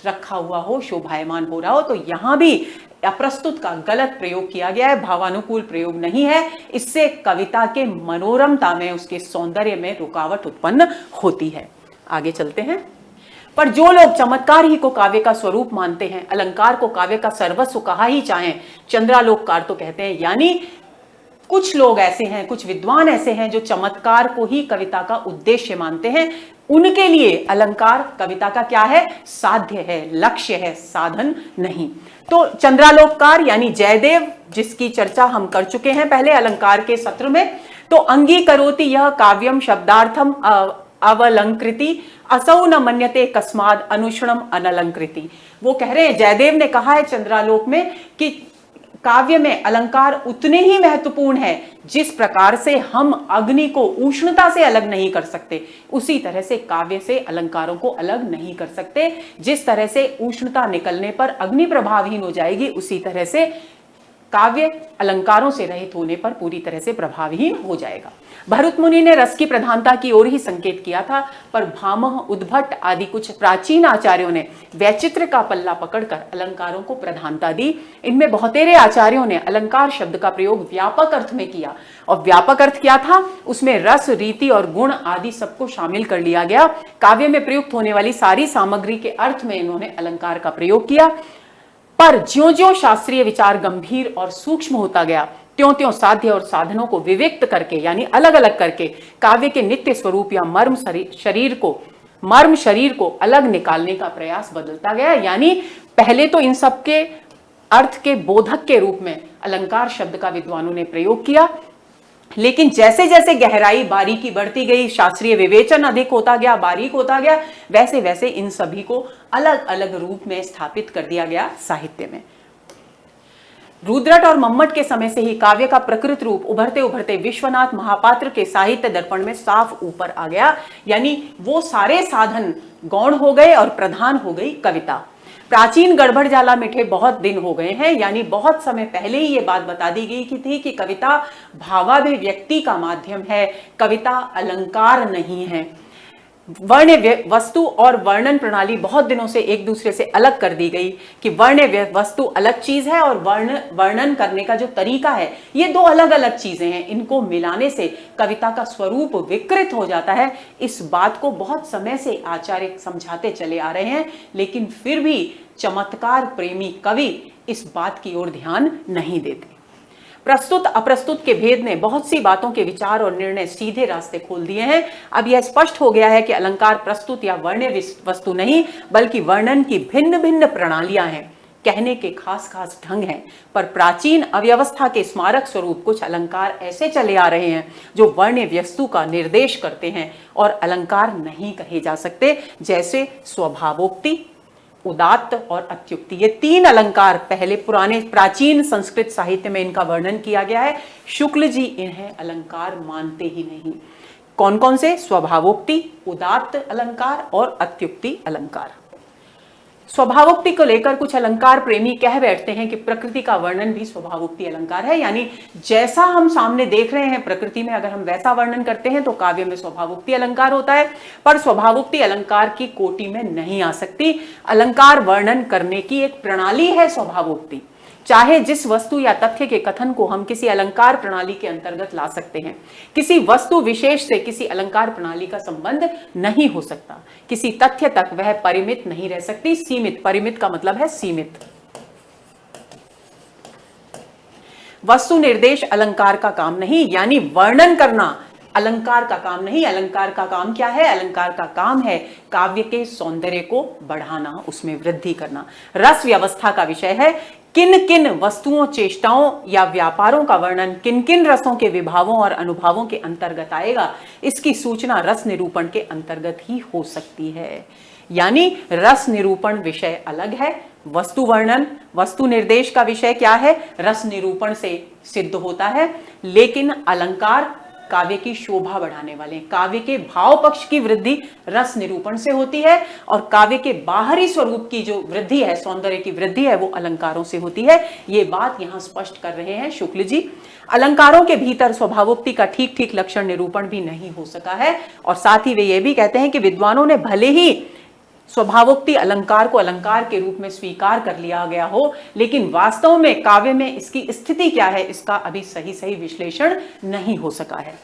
[SPEAKER 1] रखा हुआ हो, शोभायमान हो रहा हो। तो यहां भी अप्रस्तुत का गलत प्रयोग किया गया है, भावानुकूल प्रयोग नहीं है। इससे कविता के मनोरमता में, उसके सौंदर्य में रुकावट उत्पन्न होती है। आगे चलते हैं। पर जो लोग चमत्कार ही को काव्य का स्वरूप मानते हैं, अलंकार को काव्य का सर्वस्व कहा ही चाहें, चंद्रालोककार तो कहते हैं, यानी कुछ लोग ऐसे हैं, कुछ विद्वान ऐसे हैं जो चमत्कार को ही कविता का उद्देश्य मानते हैं। उनके लिए अलंकार कविता का क्या है? साध्य है, लक्ष्य है, साधन नहीं। तो चंद्रालोककार यानी जयदेव, जिसकी चर्चा हम कर चुके हैं पहले अलंकार के सत्र में, तो अंगीकरोति यह काव्यम शब्दार्थम अवलंकृति असौ न मन्यते कस्माद अनुष्णम अनलंकृति। वो कह रहे हैं, जयदेव ने कहा है चंद्रालोक में कि काव्य में अलंकार उतने ही महत्वपूर्ण है जिस प्रकार से हम अग्नि को उष्णता से अलग नहीं कर सकते, उसी तरह से काव्य से अलंकारों को अलग नहीं कर सकते। जिस तरह से उष्णता निकलने पर अग्नि प्रभावहीन हो जाएगी, उसी तरह से काव्य अलंकारों से रहित होने पर पूरी तरह से प्रभावहीन हो जाएगा। भरत मुनि ने रस की प्रधानता की ओर ही संकेत किया था, पर भामह, उद्भट आदि कुछ प्राचीन आचार्यों ने वैचित्र का पल्ला पकड़कर अलंकारों को प्रधानता दी। इनमें बहुतेरे आचार्यों ने अलंकार शब्द का प्रयोग व्यापक अर्थ में किया, और व्यापक अर्थ क्या था? उसमें रस, रीति और गुण आदि सबको शामिल कर लिया गया। काव्य में प्रयुक्त होने वाली सारी सामग्री के अर्थ में इन्होंने अलंकार का प्रयोग किया। पर ज्यों-ज्यों शास्त्रीय विचार गंभीर और सूक्ष्म होता गया, त्यों-त्यों साध्य और साधनों को विविक्त करके, यानी अलग अलग करके, काव्य के नित्य स्वरूप या मर्म शरीर को अलग निकालने का प्रयास बदलता गया। यानी पहले तो इन सब के अर्थ के बोधक के रूप में अलंकार शब्द का विद्वानों ने प्रयोग किया, लेकिन जैसे जैसे गहराई, बारीकी बढ़ती गई, शास्त्रीय विवेचन अधिक होता गया, बारीक होता गया, वैसे वैसे इन सभी को अलग अलग रूप में स्थापित कर दिया गया साहित्य में। रुद्रट और मम्मट के समय से ही काव्य का प्रकृत रूप उभरते उभरते विश्वनाथ महापात्र के साहित्य दर्पण में साफ ऊपर आ गया। यानी वो सारे साधन गौण हो गए और प्रधान हो गई कविता। प्राचीन गड़बड़ जाला मिठे बहुत दिन हो गए हैं, यानी बहुत समय पहले ही ये बात बता दी गई थी कि कविता भावाभिव्यक्ति का माध्यम है, कविता अलंकार नहीं है। वर्ण वस्तु और वर्णन प्रणाली बहुत दिनों से एक दूसरे से अलग कर दी गई कि वर्ण वस्तु अलग चीज है और वर्णन करने का जो तरीका है ये दो अलग अलग चीजें हैं। इनको मिलाने से कविता का स्वरूप विकृत हो जाता है। इस बात को बहुत समय से आचार्य समझाते चले आ रहे हैं, लेकिन फिर भी चमत्कार प्रेमी कवि इस बात की ओर ध्यान नहीं देते। प्रस्तुत अप्रस्तुत के भेद ने बहुत सी बातों के विचार और निर्णय सीधे रास्ते खोल दिए हैं। अब यह स्पष्ट हो गया है कि अलंकार प्रस्तुत या वर्ण्य वस्तु नहीं, बल्कि वर्णन की भिन्न भिन्न प्रणालियां हैं, कहने के खास खास ढंग हैं। पर प्राचीन अव्यवस्था के स्मारक स्वरूप कुछ अलंकार ऐसे चले आ रहे हैं जो वर्ण्य वस्तु का निर्देश करते हैं और अलंकार नहीं कहे जा सकते, जैसे स्वभावोक्ति, उदात्त और अत्युक्ति। ये तीन अलंकार पहले पुराने प्राचीन संस्कृत साहित्य में इनका वर्णन किया गया है। शुक्ल जी इन्हें अलंकार मानते ही नहीं। कौन कौन से? स्वभावोक्ति, उदात्त अलंकार और अत्युक्ति अलंकार। स्वभावोक्ति को लेकर कुछ अलंकार प्रेमी कह बैठते हैं कि प्रकृति का वर्णन भी स्वभावोक्ति अलंकार है, यानी जैसा हम सामने देख रहे हैं प्रकृति में, अगर हम वैसा वर्णन करते हैं तो काव्य में स्वभावोक्ति अलंकार होता है। पर स्वभावोक्ति अलंकार की कोटि में नहीं आ सकती। अलंकार वर्णन करने की एक प्रणाली है स्वभावोक्ति। चाहे जिस वस्तु या तथ्य के कथन को हम किसी अलंकार प्रणाली के अंतर्गत ला सकते हैं। किसी वस्तु विशेष से किसी अलंकार प्रणाली का संबंध नहीं हो सकता। किसी तथ्य तक वह परिमित नहीं रह सकती, सीमित। परिमित का मतलब है सीमित। वस्तु निर्देश अलंकार का काम नहीं, यानी वर्णन करना अलंकार का काम नहीं। अलंकार का काम क्या है? अलंकार का काम है काव्य के सौंदर्य को बढ़ाना, उसमें वृद्धि करना। रस व्यवस्था का विषय है किन किन वस्तुओं, चेष्टाओं या व्यापारों का वर्णन किन किन रसों के विभावों और अनुभवों के अंतर्गत आएगा, इसकी सूचना रस निरूपण के अंतर्गत ही हो सकती है। यानी रस निरूपण विषय अलग है, वस्तु वर्णन, वस्तु निर्देश का विषय क्या है? रस निरूपण से सिद्ध होता है। लेकिन अलंकार काव्य की शोभा बढ़ाने वाले हैं। काव्य के भाव पक्ष की वृद्धि रस निरूपण से होती है और काव्य के बाहरी स्वरूप की जो वृद्धि है, सौंदर्य की वृद्धि है, वो अलंकारों से होती है। ये बात यहां स्पष्ट कर रहे हैं शुक्ल जी। अलंकारों के भीतर स्वभावोक्ति का ठीक ठीक लक्षण निरूपण भी नहीं हो सका है और साथ ही वे ये भी कहते हैं कि विद्वानों ने भले ही स्वभावोक्ति अलंकार को अलंकार के रूप में स्वीकार कर लिया गया हो, लेकिन वास्तव में काव्य में इसकी स्थिति क्या है, इसका अभी सही सही विश्लेषण नहीं हो सका है।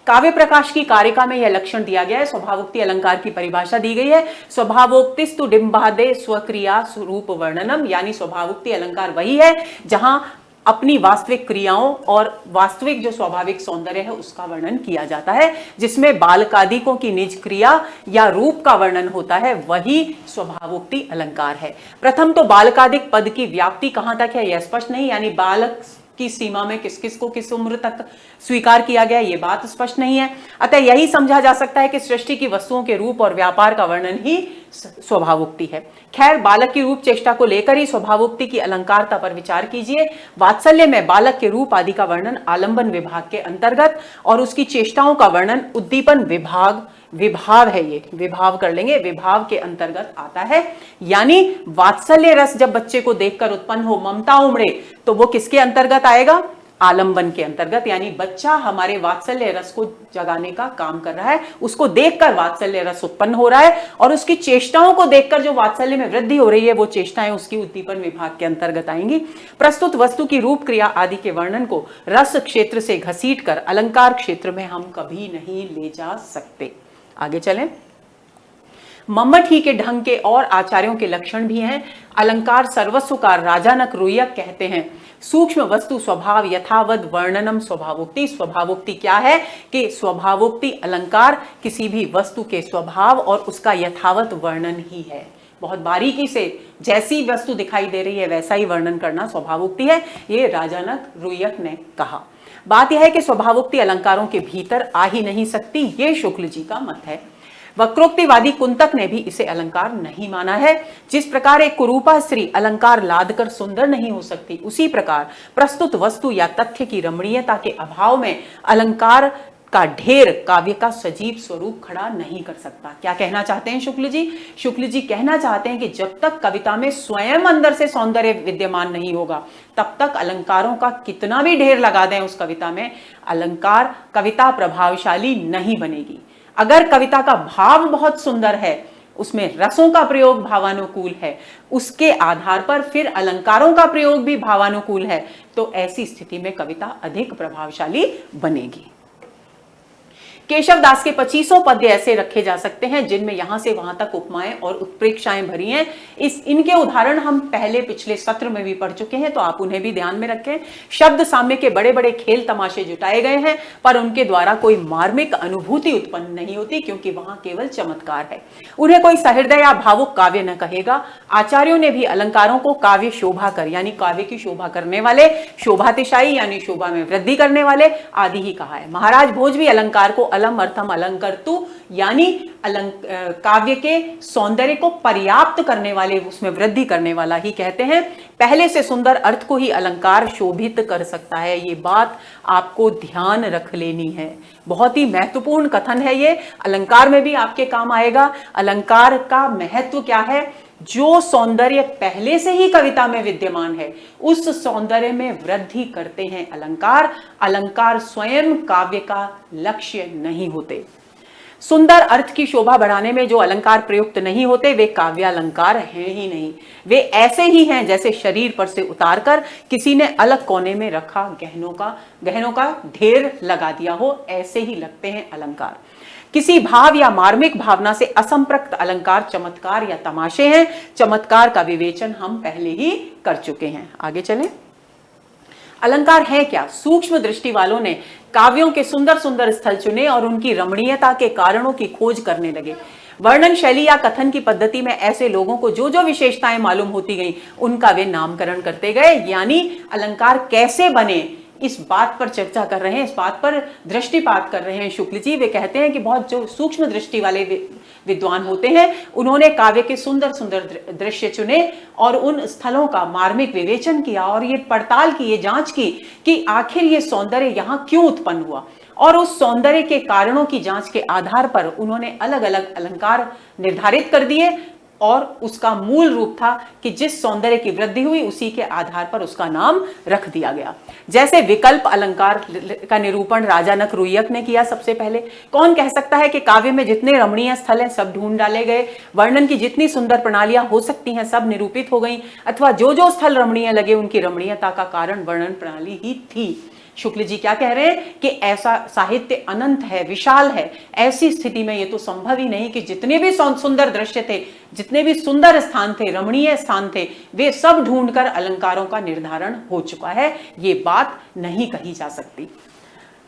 [SPEAKER 1] काव्य प्रकाश की कारिका में यह लक्षण दिया गया है। स्वभावोक्ति अलंकार की परिभाषा दी गई है। स्वभावोक्तिस्तु डिंबादे स्वक्रिया स्वरूप वर्णनम, यानी स्वभावोक्ति अलंकार वही है जहां अपनी वास्तविक क्रियाओं और वास्तविक जो स्वाभाविक सौंदर्य है उसका वर्णन किया जाता है, जिसमें बालकादिकों की निज क्रिया या रूप का वर्णन होता है, वही स्वभावोक्ति अलंकार है। प्रथम तो बालकादिक पद की व्याप्ति कहां तक है यह स्पष्ट नहीं, यानी बालक की सीमा में किस किस को किस उम्र तक स्वीकार किया गया ये बात स्पष्ट नहीं है। अतः यही समझा जा सकता है कि सृष्टि की वस्तुओं के रूप और व्यापार का वर्णन ही स्वभावोक्ति है। खैर, बालक की रूप चेष्टा को लेकर ही स्वभावोक्ति की अलंकारता पर विचार कीजिए। वात्सल्य में बालक के रूप आदि का वर्णन आलंबन विभाग के अंतर्गत और उसकी चेष्टाओं का वर्णन उद्दीपन विभाग, विभाव है, ये विभाव कर लेंगे, विभाव के अंतर्गत आता है। यानी वात्सल्य रस जब बच्चे को देखकर उत्पन्न हो, ममता उमड़े, तो वो किसके अंतर्गत आएगा? आलंबन के अंतर्गत। यानी बच्चा हमारे वात्सल्य रस को जगाने का काम कर रहा है, उसको देखकर वात्सल्य रस उत्पन्न हो रहा है और उसकी चेष्टाओं को देखकर जो वात्सल्य में वृद्धि हो रही है वो चेष्टाएं उसकी उद्दीपन विभाग के अंतर्गत आएंगी। प्रस्तुत वस्तु की रूप क्रिया आदि के वर्णन को रस क्षेत्र से घसीटकर अलंकार क्षेत्र में हम कभी नहीं ले जा सकते। आगे चलें। मम्मट ही के ढंग के और आचार्यों के लक्षण भी हैं। अलंकार सर्वस्वकार राजानक रुय्यक कहते हैं। सूक्ष्म वस्तु स्वभाव यथावद वर्णनम स्वभावोक्ति। स्वभावोक्ति क्या है कि स्वभावोक्ति अलंकार किसी भी वस्तु के स्वभाव और उसका यथावत वर्णन ही है। बहुत बारीकी से जैसी वस्तु दिखाई दे रही है वैसा ही वर्णन करना स्वभावोक्ति है, ये राजानक रुय्यक ने कहा। बात यह है कि स्वभावोक्ति अलंकारों के भीतर आ ही नहीं सकती, ये शुक्ल जी का मत है। वक्रोक्तिवादी कुंतक ने भी इसे अलंकार नहीं माना है। जिस प्रकार एक कुरूपा स्त्री अलंकार लादकर सुंदर नहीं हो सकती, उसी प्रकार प्रस्तुत वस्तु या तथ्य की रमणीयता के अभाव में अलंकार का ढेर काव्य का सजीव स्वरूप खड़ा नहीं कर सकता। क्या कहना चाहते हैं शुक्ल जी? शुक्ल जी कहना चाहते हैं कि जब तक कविता में स्वयं अंदर से सौंदर्य विद्यमान नहीं होगा, तब तक अलंकारों का कितना भी ढेर लगा दें उस कविता में, अलंकार कविता प्रभावशाली नहीं बनेगी। अगर कविता का भाव बहुत सुंदर है, उसमें रसों का प्रयोग भावानुकूल है, उसके आधार पर फिर अलंकारों का प्रयोग भी भावानुकूल है, तो ऐसी स्थिति में कविता अधिक प्रभावशाली बनेगी। केशव दास के 25 पद्य ऐसे रखे जा सकते हैं जिनमें यहां से वहां तक उपमाएं और उत्प्रेक्षाएं भरी हैं। इनके उदाहरण हम पहले पिछले सत्र में भी पढ़ चुके हैं, तो आप उन्हें भी ध्यान में रखें। शब्द साम्य के बड़े बड़े खेल तमाशे जुटाए गए हैं, पर उनके द्वारा कोई मार्मिक अनुभूति उत्पन्न नहीं होती, क्योंकि वहां केवल चमत्कार है। उन्हें कोई सहृदय या भावुक काव्य न कहेगा। आचार्यों ने भी अलंकारों को काव्य शोभा कर, यानी काव्य की शोभा करने वाले, शोभातिशायी यानी शोभा में वृद्धि करने वाले आदि ही कहा है। महाराज भोज भी अलंकार को अलम अर्थम अलंकर्तु, यानी काव्य के सौंदर्य को पर्याप्त करने वाले, उसमें वृद्धि करने वाला ही कहते हैं। पहले से सुंदर अर्थ को ही अलंकार शोभित कर सकता है, ये बात आपको ध्यान रख लेनी है। बहुत ही महत्वपूर्ण कथन है ये, अलंकार में भी आपके काम आएगा। अलंकार का महत्व क्या है? जो सौंदर्य पहले से ही कविता में विद्यमान है, उस सौंदर्य में वृद्धि करते हैं अलंकार। अलंकार स्वयं काव्य का लक्ष्य नहीं होते। सुंदर अर्थ की शोभा बढ़ाने में जो अलंकार प्रयुक्त नहीं होते, वे काव्यालंकार हैं ही नहीं। वे ऐसे ही हैं जैसे शरीर पर से उतारकर किसी ने अलग कोने में रखा गहनों का ढेर लगा दिया हो, ऐसे ही लगते हैं अलंकार। किसी भाव या मार्मिक भावना से असंप्रक्त अलंकार चमत्कार या तमाशे हैं। चमत्कार का विवेचन हम पहले ही कर चुके हैं। आगे चलें। अलंकार है क्या? सूक्ष्म दृष्टि वालों ने काव्यों के सुंदर सुंदर स्थल चुने और उनकी रमणीयता के कारणों की खोज करने लगे। वर्णन शैली या कथन की पद्धति में ऐसे लोगों को जो जो विशेषताएं मालूम होती गई, उनका वे नामकरण करते गए। यानी अलंकार कैसे बने, इस बात पर चर्चा कर रहे हैं, इस बात पर दृष्टिपात कर रहे हैं शुक्ल जी। वे कहते हैं कि बहुत जो सूक्ष्म दृष्टि वाले विद्वान होते हैं, उन्होंने काव्य के सुंदर सुंदर दृश्य चुने और उन स्थलों का मार्मिक विवेचन किया और ये पड़ताल की, ये जांच की कि आखिर ये सौंदर्य यहां क्यों उत्पन्न हुआ, और उस सौंदर्य के कारणों की जांच के आधार पर उन्होंने अलग अलग अलंकार निर्धारित कर दिए और उसका मूल रूप था कि जिस सौंदर्य की वृद्धि हुई उसी के आधार पर उसका नाम रख दिया गया। जैसे विकल्प अलंकार का निरूपण राजानक रुय्यक ने किया सबसे पहले। कौन कह सकता है कि काव्य में जितने रमणीय स्थल हैं सब ढूंढ डाले गए, वर्णन की जितनी सुंदर प्रणालियां हो सकती हैं सब निरूपित हो गई, अथवा जो जो स्थल रमणीय लगे उनकी रमणीयता का कारण वर्णन प्रणाली ही थी। शुक्ल जी क्या कह रहे हैं कि ऐसा साहित्य अनंत है, विशाल है, ऐसी स्थिति में यह तो संभव ही नहीं कि जितने भी सुंदर दृश्य थे, जितने भी सुंदर स्थान थे, रमणीय स्थान थे, वे सब ढूंढकर अलंकारों का निर्धारण हो चुका है। ये बात नहीं कही जा सकती।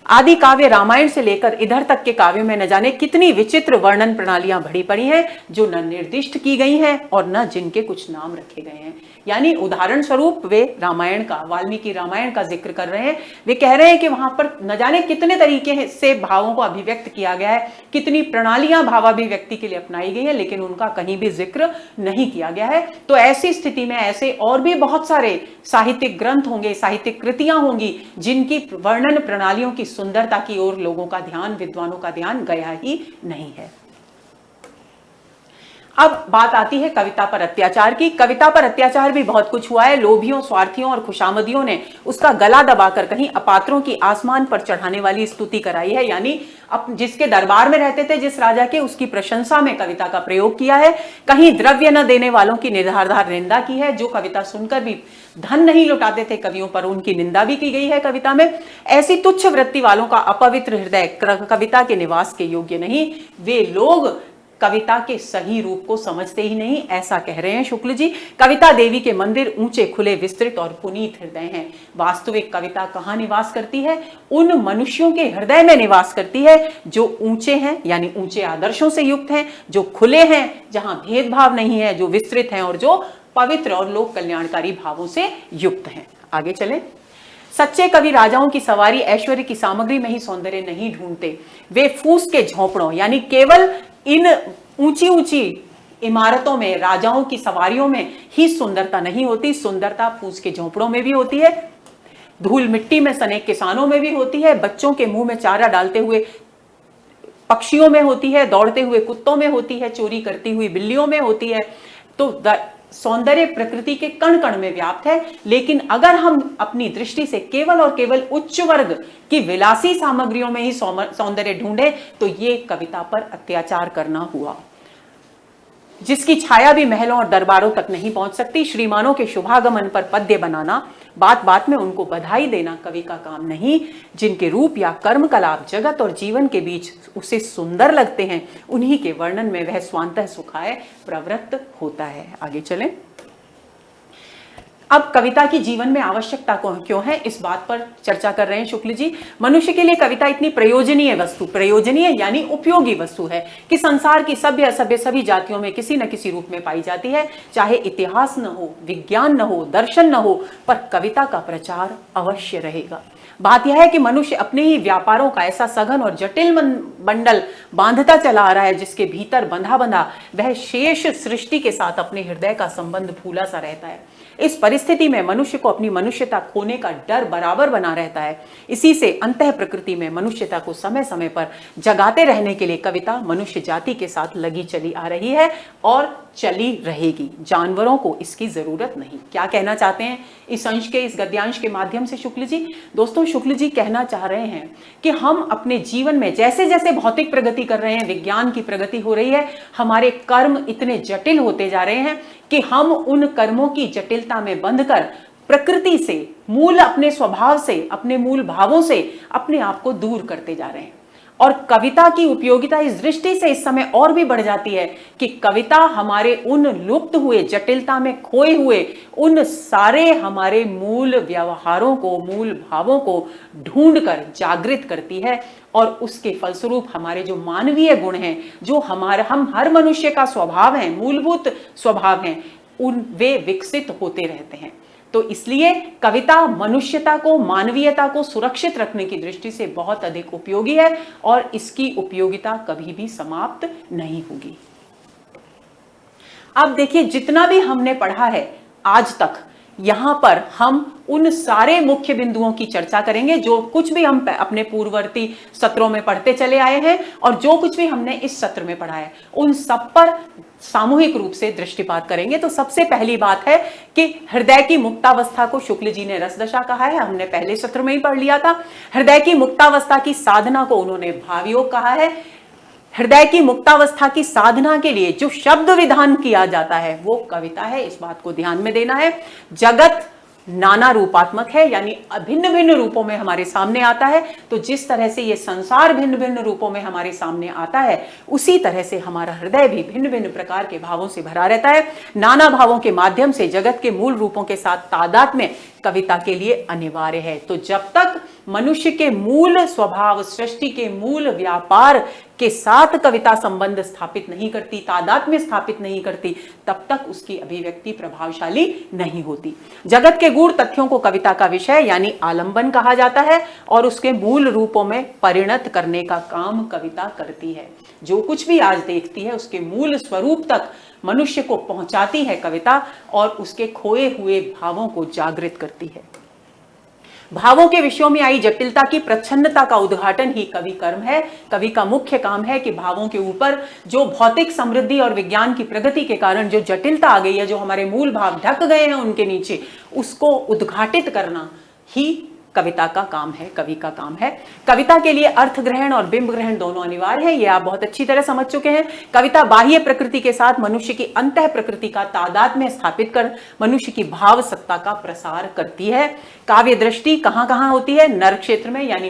[SPEAKER 1] आदि काव्य रामायण से लेकर इधर तक के काव्यों में न जाने कितनी विचित्र वर्णन प्रणालियां भरी पड़ी हैं जो न निर्दिष्ट की गई हैं और न जिनके कुछ नाम रखे गए हैं। यानी उदाहरण स्वरूप वे रामायण का, वाल्मीकि रामायण का जिक्र कर रहे हैं। वे कह रहे हैं कि वहां पर न जाने कितने तरीके से भावों को अभिव्यक्त किया गया है, कितनी प्रणालियां भावाभिव्यक्ति के लिए अपनाई गई है, लेकिन उनका कहीं भी जिक्र नहीं किया गया है। तो ऐसी स्थिति में ऐसे और भी बहुत सारे साहित्यिक ग्रंथ होंगे, साहित्यिक कृतियां होंगी जिनकी वर्णन प्रणालियों की सुंदरता की ओर लोगों का ध्यान, विद्वानों का ध्यान गया ही नहीं है। अब बात आती है कविता पर अत्याचार की। कविता पर अत्याचार भी बहुत कुछ हुआ है। लोभियों, स्वार्थियों और खुशामदियों ने उसका गला दबाकर कहीं अपात्रों की आसमान पर चढ़ाने वाली स्तुति कराई है, यानी अब जिसके दरबार में रहते थे जिस राजा के, उसकी प्रशंसा में कविता का प्रयोग किया है। कहीं द्रव्य न देने वालों की निराधार निंदा की है, जो कविता सुनकर भी धन नहीं लुटाते थे कवियों पर, उनकी निंदा भी की गई है कविता में। ऐसी तुच्छ वृत्ति वालों का अपवित्र हृदय कविता के निवास के योग्य नहीं। वे लोग कविता के सही रूप को समझते ही नहीं, ऐसा कह रहे हैं शुक्ल जी। कविता देवी के मंदिर ऊंचे, खुले, विस्तृत और पुनीत हृदय हैं। वास्तविक कविता कहाँ निवास करती है? उन मनुष्यों के हृदय में निवास करती है जो ऊंचे हैं, यानी ऊंचे आदर्शों से युक्त हैं, जो खुले हैं, जहां भेदभाव नहीं है, जो विस्तृत हैं और जो पवित्र और लोक कल्याणकारी भावों से युक्त हैं। आगे चलें। सच्चे कवि राजाओं की सवारी, ऐश्वर्य की सामग्री में ही सौंदर्य नहीं ढूंढते। वे फूस के झोंपड़ों, यानी केवल इन ऊंची ऊंची इमारतों में, राजाओं की सवारियों में ही सुंदरता नहीं होती। सुंदरता फूस के झोंपड़ों में भी होती है, धूल मिट्टी में सने किसानों में भी होती है, बच्चों के मुंह में चारा डालते हुए पक्षियों में होती है, दौड़ते हुए कुत्तों में होती है, चोरी करती हुई बिल्लियों में होती है। तो सौंदर्य प्रकृति के कण कण में व्याप्त है। लेकिन अगर हम अपनी दृष्टि से केवल और केवल उच्च वर्ग की विलासी सामग्रियों में ही सौंदर्य ढूंढे तो ये कविता पर अत्याचार करना हुआ, जिसकी छाया भी महलों और दरबारों तक नहीं पहुंच सकती। श्रीमानों के शुभागमन पर पद्य बनाना, बात बात में उनको बधाई देना कवि का काम नहीं। जिनके रूप या कर्म कलाप जगत और जीवन के बीच उसे सुंदर लगते हैं, उन्हीं के वर्णन में वह स्वांतः सुखाय प्रवृत्त होता है। आगे चलें। अब कविता की जीवन में आवश्यकता क्यों है, इस बात पर चर्चा कर रहे हैं शुक्ल जी। मनुष्य के लिए कविता इतनी प्रयोजनीय वस्तु, प्रयोजनीय यानी उपयोगी वस्तु है कि संसार की सभ्य असभ्य सभी जातियों में किसी न किसी रूप में पाई जाती है। चाहे इतिहास न हो, विज्ञान न हो, दर्शन न हो, पर कविता का प्रचार अवश्य रहेगा। बात यह है कि मनुष्य अपने ही व्यापारों का ऐसा सघन और जटिल बंडल बांधता चला आ रहा है, जिसके भीतर बंधा बंधा वह शेष सृष्टि के साथ अपने हृदय का संबंध भूला सा रहता है। इस परिस्थिति में मनुष्य को अपनी मनुष्यता खोने का डर बराबर बना रहता है। इसी से अंतः प्रकृति में मनुष्यता को समय समय पर जगाते रहने के लिए कविता मनुष्य जाति के साथ लगी चली आ रही है और चली रहेगी। जानवरों को इसकी जरूरत नहीं। क्या कहना चाहते हैं इस अंश के, इस गद्यांश के माध्यम से शुक्ल जी? दोस्तों, शुक्ल जी कहना चाह रहे हैं कि हम अपने जीवन में जैसे जैसे भौतिक प्रगति कर रहे हैं, विज्ञान की प्रगति हो रही है, हमारे कर्म इतने जटिल होते जा रहे हैं कि हम उन कर्मों की जटिलता में बंधकर प्रकृति से, मूल अपने स्वभाव से, अपने मूल भावों से अपने आप को दूर करते जा रहे हैं। और कविता की उपयोगिता इस दृष्टि से इस समय और भी बढ़ जाती है कि कविता हमारे उन लुप्त हुए, जटिलता में खोए हुए उन सारे हमारे मूल व्यवहारों को, मूल भावों को ढूंढकर जागृत करती है। और उसके फलस्वरूप हमारे जो मानवीय गुण हैं, जो हम हर मनुष्य का स्वभाव है, मूलभूत स्वभाव हैं, वे विकसित होते रहते हैं। तो इसलिए कविता मनुष्यता को, मानवीयता को सुरक्षित रखने की दृष्टि से बहुत अधिक उपयोगी है और इसकी उपयोगिता कभी भी समाप्त नहीं होगी। अब देखिए, जितना भी हमने पढ़ा है आज तक, यहां पर हम उन सारे मुख्य बिंदुओं की चर्चा करेंगे जो कुछ भी हम अपने पूर्ववर्ती सत्रों में पढ़ते चले आए हैं और जो कुछ भी हमने इस सत्र में पढ़ा है उन सब पर सामूहिक रूप से दृष्टिपात करेंगे। तो सबसे पहली बात है कि हृदय की मुक्तावस्था को शुक्ल जी ने रसदशा कहा है, हमने पहले सत्र में ही पढ़ लिया था। हृदय की मुक्तावस्था की साधना को उन्होंने भावयोग कहा है। हृदय की मुक्तावस्था की साधना के लिए जो शब्द विधान किया जाता है वो कविता है, इस बात को ध्यान में देना है। जगत नाना रूपात्मक है, यानी भिन्न भिन्न रूपों में हमारे सामने आता है। तो जिस तरह से ये संसार भिन्न भिन्न रूपों में हमारे सामने आता है, उसी तरह से हमारा हृदय भी भिन्न भिन्न प्रकार के भावों से भरा रहता है। नाना भावों के माध्यम से जगत के मूल रूपों के साथ तादात्म्य कविता के लिए अनिवार्य है। तो जब तक मनुष्य के मूल स्वभाव, सृष्टि के मूल व्यापार के साथ कविता संबंध स्थापित नहीं करती, तादात्म्य स्थापित नहीं करती, तब तक उसकी अभिव्यक्ति प्रभावशाली नहीं होती। जगत के गूढ़ तथ्यों को कविता का विषय यानी आलंबन कहा जाता है और उसके मूल रूपों में परिणत करने का काम कविता करती है। जो कुछ भी आज देखती है उसके मूल स्वरूप तक मनुष्य को पहुंचाती है कविता और उसके खोए हुए भावों को जागृत करती है। भावों के विषयों में आई जटिलता की प्रच्छन्नता का उद्घाटन ही कवि कर्म है। कवि का मुख्य काम है कि भावों के ऊपर जो भौतिक समृद्धि और विज्ञान की प्रगति के कारण जो जटिलता आ गई है, जो हमारे मूल भाव ढक गए हैं उनके नीचे, उसको उद्घाटित करना ही कविता का काम है, कवि का काम है। कविता के लिए अर्थ ग्रहण और बिंब ग्रहण दोनों अनिवार्य है, ये आप बहुत अच्छी तरह समझ चुके हैं। कविता बाह्य प्रकृति के साथ मनुष्य की अंतः प्रकृति का तादात्म्य स्थापित कर मनुष्य की भाव सत्ता का प्रसार करती है। काव्य दृष्टि कहां कहां होती है? नर क्षेत्र में, यानी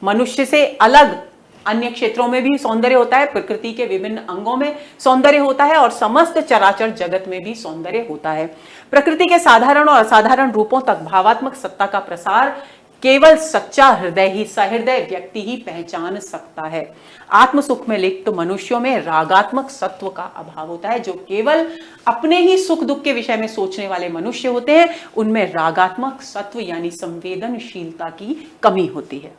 [SPEAKER 1] मनुष्य से अलग अन्य क्षेत्रों में भी सौंदर्य होता है, प्रकृति के विभिन्न अंगों में सौंदर्य होता है और समस्त चराचर जगत में भी सौंदर्य होता है। प्रकृति के साधारण और असाधारण रूपों तक भावात्मक सत्ता का प्रसार केवल सच्चा हृदय ही, सहृदय व्यक्ति ही पहचान सकता है। आत्म सुख में लिप्त मनुष्यों में रागात्मक सत्व का अभाव होता है। जो केवल अपने ही सुख दुख के विषय में सोचने वाले मनुष्य होते हैं, उनमें रागात्मक सत्व यानी संवेदनशीलता की कमी होती है।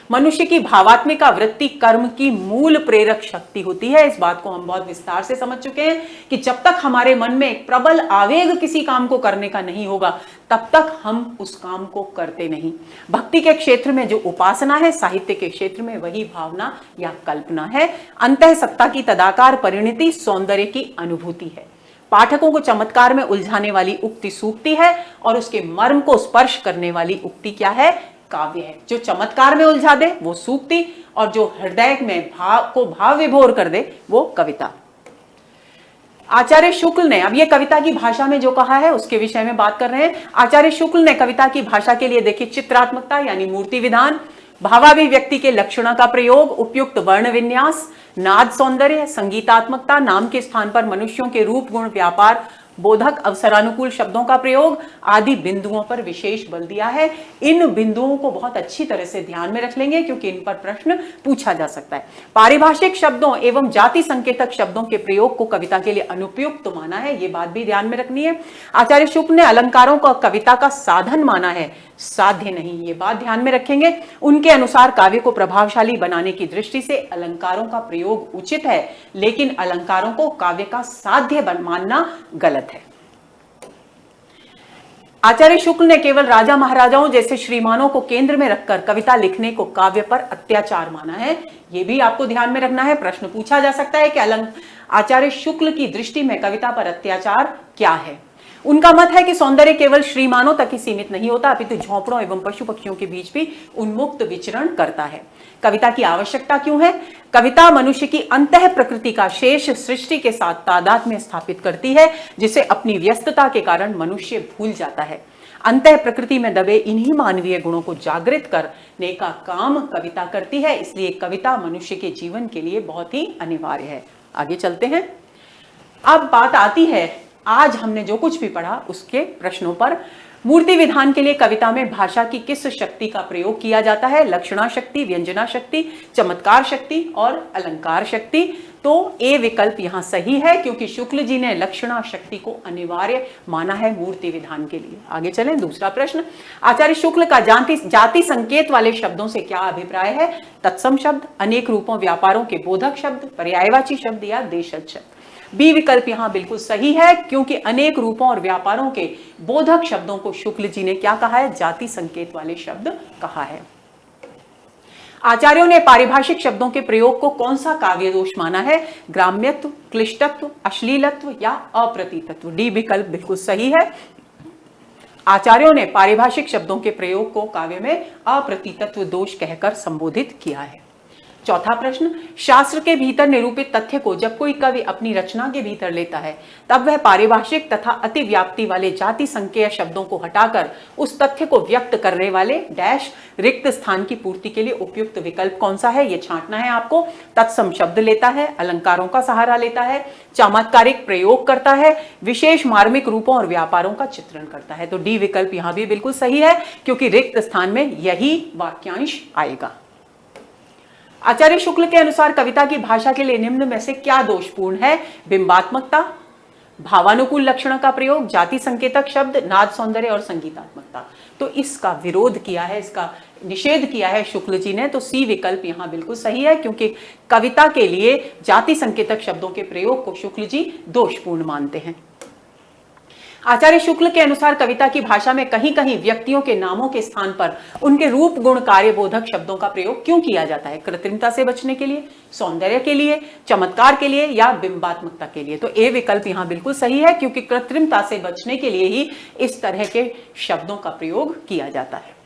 [SPEAKER 1] मनुष्य की भावात्मिका वृत्ति कर्म की मूल प्रेरक शक्ति होती है। इस बात को हम बहुत विस्तार से समझ चुके हैं कि जब तक हमारे मन में एक प्रबल आवेग किसी काम को करने का नहीं होगा, तब तक हम उस काम को करते नहीं। भक्ति के क्षेत्र में जो उपासना है, साहित्य के क्षेत्र में वही भावना या कल्पना है। अंतः सत्ता की तदाकार परिणति सौंदर्य की अनुभूति है। पाठकों को चमत्कार में उलझाने वाली उक्ति सूक्ति है और उसके मर्म को स्पर्श करने वाली उक्ति क्या है? काव्य है। जो चमत्कार में उलझा दे वो सूक्ति और जो हृदय में भाव विभोर कर दे वो कविता। आचार्य शुक्ल ने, अब ये कविता की भाषा में जो कहा है उसके विषय में बात कर रहे हैं। आचार्य शुक्ल ने कविता की भाषा के लिए देखिए चित्रात्मकता यानी मूर्ति विधान, भावाभिव्यक्ति के लक्षणों का प्रयोग, उपयुक्त वर्ण विन्यास, नाद सौंदर्य, संगीतात्मकता, नाम के स्थान पर मनुष्यों के रूप गुण व्यापार, बोधक अवसरानुकूल शब्दों का प्रयोग आदि बिंदुओं पर विशेष बल दिया है। इन बिंदुओं को बहुत अच्छी तरह से ध्यान में रख लेंगे क्योंकि इन पर प्रश्न पूछा जा सकता है। पारिभाषिक शब्दों एवं जाति संकेतक शब्दों के प्रयोग को कविता के लिए अनुपयुक्त तो माना है, ये बात भी ध्यान में रखनी है। आचार्य शुक्ल ने अलंकारों को कविता का साधन माना है, साध्य नहीं, ये बात ध्यान में रखेंगे। उनके अनुसार काव्य को प्रभावशाली बनाने की दृष्टि से अलंकारों का प्रयोग उचित है, लेकिन अलंकारों को काव्य का साध्य मानना गलत है। आचार्य शुक्ल ने केवल राजा महाराजाओं जैसे श्रीमानों को केंद्र में रखकर कविता लिखने को काव्य पर अत्याचार माना है, यह भी आपको ध्यान में रखना है। प्रश्न पूछा जा सकता है कि आचार्य शुक्ल की दृष्टि में कविता पर अत्याचार क्या है। उनका मत है कि सौंदर्य केवल श्रीमानों तक ही सीमित नहीं होता, अपितु झोंपड़ों एवं पशु पक्षियों के बीच भी उन्मुक्त विचरण करता है। कविता की आवश्यकता क्यों है? कविता मनुष्य की अंतः प्रकृति का शेष सृष्टि के साथ तादात्म्य स्थापित करती है, जिसे अपनी व्यस्तता के कारण मनुष्य भूल जाता है। अंतः प्रकृति में दबे इन्हीं मानवीय गुणों को जागृत करने का काम कविता करती है, इसलिए कविता मनुष्य के जीवन के लिए बहुत ही अनिवार्य है। आगे चलते हैं। अब बात आती है आज हमने जो कुछ भी पढ़ा उसके प्रश्नों पर। मूर्ति विधान के लिए कविता में भाषा की किस शक्ति का प्रयोग किया जाता है? लक्षणा शक्ति, व्यंजना शक्ति, चमत्कार शक्ति और अलंकार शक्ति। तो ए विकल्प यहां सही है, क्योंकि शुक्ल जी ने लक्षणा शक्ति को अनिवार्य माना है मूर्ति विधान के लिए। आगे चलें, दूसरा प्रश्न, आचार्य शुक्ल का जाति संकेत वाले शब्दों से क्या अभिप्राय है? तत्सम शब्द, अनेक रूपों व्यापारों के बोधक शब्द, पर्यायवाची शब्द या देशज शब्द। बी विकल्प यहां बिल्कुल सही है, क्योंकि अनेक रूपों और व्यापारों के बोधक शब्दों को शुक्ल जी ने क्या कहा है? जाति संकेत वाले शब्द कहा है। आचार्यों ने पारिभाषिक शब्दों के प्रयोग को कौन सा काव्य दोष माना है? ग्राम्यत्व, क्लिष्टत्व, अश्लीलत्व या अप्रतीतत्व। डी विकल्प बिल्कुल सही है। आचार्यों ने पारिभाषिक शब्दों के प्रयोग को काव्य में अप्रतीतत्व दोष कहकर संबोधित किया है। चौथा प्रश्न, शास्त्र के भीतर निरूपित तथ्य को जब कोई कवि अपनी रचना के भीतर लेता है तब वह पारिभाषिक तथा अतिव्याप्ति वाले जाति संकेय शब्दों को हटाकर उस तथ्य को व्यक्त करने वाले डैश रिक्त स्थान की पूर्ति के लिए उपयुक्त विकल्प कौन सा है? यह छांटना है आपको। तत्सम शब्द लेता है, अलंकारों का सहारा लेता है, चमत्कारिक प्रयोग करता है, विशेष मार्मिक रूपों और व्यापारों का चित्रण करता है। तो डी विकल्प यहां भी बिल्कुल सही है, क्योंकि रिक्त स्थान में यही वाक्यांश आएगा। आचार्य शुक्ल के अनुसार कविता की भाषा के लिए निम्न में से क्या दोषपूर्ण है? बिंबात्मकता, भावानुकूल लक्षणों का प्रयोग, जाति संकेतक शब्द, नाद सौंदर्य और संगीतात्मकता। तो इसका विरोध किया है, इसका निषेध किया है शुक्ल जी ने। तो सी विकल्प यहां बिल्कुल सही है, क्योंकि कविता के लिए जाति संकेतक शब्दों के प्रयोग को शुक्ल जी दोषपूर्ण मानते हैं। आचार्य शुक्ल के अनुसार कविता की भाषा में कहीं कहीं व्यक्तियों के नामों के स्थान पर उनके रूप गुण कार्यबोधक शब्दों का प्रयोग क्यों किया जाता है? कृत्रिमता से बचने के लिए, सौंदर्य के लिए, चमत्कार के लिए या बिंबात्मकता के लिए? तो ए विकल्प यहां बिल्कुल सही है, क्योंकि कृत्रिमता से बचने के लिए ही इस तरह के शब्दों का प्रयोग किया जाता है।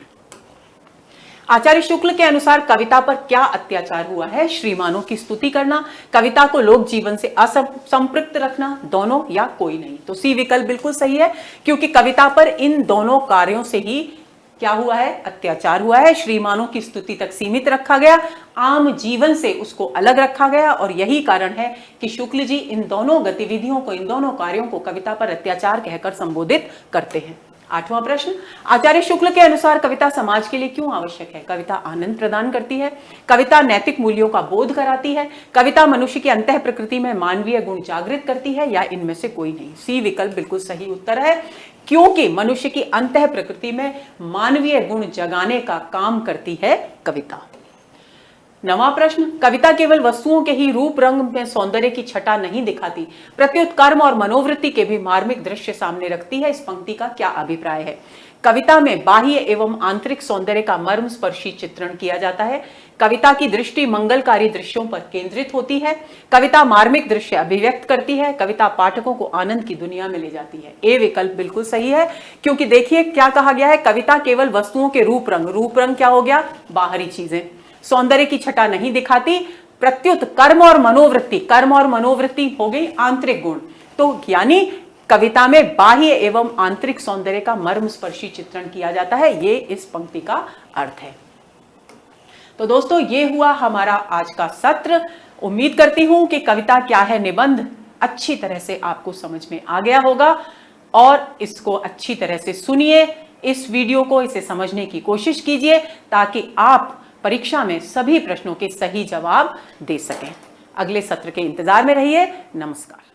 [SPEAKER 1] आचार्य शुक्ल के अनुसार कविता पर क्या अत्याचार हुआ है? श्रीमानों की स्तुति करना, कविता को लोक जीवन से असंपृक्त रखना, दोनों या कोई नहीं। तो सी विकल्प बिल्कुल सही है, क्योंकि कविता पर इन दोनों कार्यों से ही क्या हुआ है? अत्याचार हुआ है। श्रीमानों की स्तुति तक सीमित रखा गया, आम जीवन से उसको अलग रखा गया, और यही कारण है कि शुक्ल जी इन दोनों गतिविधियों को, इन दोनों कार्यों को कविता पर अत्याचार कहकर संबोधित करते हैं। आठवां प्रश्न, आचार्य शुक्ल के अनुसार कविता समाज के लिए क्यों आवश्यक है? कविता आनंद प्रदान करती है, कविता नैतिक मूल्यों का बोध कराती है, कविता मनुष्य की अंतः प्रकृति में मानवीय गुण जागृत करती है, या इनमें से कोई नहीं। सी विकल्प बिल्कुल सही उत्तर है, क्योंकि मनुष्य की अंतः प्रकृति में मानवीय गुण जगाने का काम करती है कविता। नवां प्रश्न, कविता केवल वस्तुओं के ही रूप रंग में सौंदर्य की छटा नहीं दिखाती, प्रत्युत कर्म और मनोवृत्ति के भी मार्मिक दृश्य सामने रखती है। इस पंक्ति का क्या अभिप्राय है? कविता में बाह्य एवं आंतरिक सौंदर्य का मर्मस्पर्शी चित्रण किया जाता है, कविता की दृष्टि मंगलकारी दृश्यों पर केंद्रित होती है, कविता मार्मिक दृश्य अभिव्यक्त करती है, कविता पाठकों को आनंद की दुनिया में ले जाती है। ए विकल्प बिल्कुल सही है, क्योंकि देखिए क्या कहा गया है, कविता केवल वस्तुओं के रूप रंग क्या हो गया? बाहरी चीजें, सौंदर्य की छटा नहीं दिखाती, प्रत्युत कर्म और मनोवृत्ति हो गई आंतरिक गुण। तो यानी कविता में बाह्य एवं आंतरिक सौंदर्य का मर्मस्पर्शी चित्रण किया जाता है, ये इस पंक्ति का अर्थ है। तो दोस्तों, ये हुआ हमारा आज का सत्र। उम्मीद करती हूं कि कविता क्या है निबंध अच्छी तरह से आपको समझ में आ गया होगा, और इसको अच्छी तरह से सुनिए, इस वीडियो को, इसे समझने की कोशिश कीजिए, ताकि आप परीक्षा में सभी प्रश्नों के सही जवाब दे सकें। अगले सत्र के इंतजार में रहिए। नमस्कार।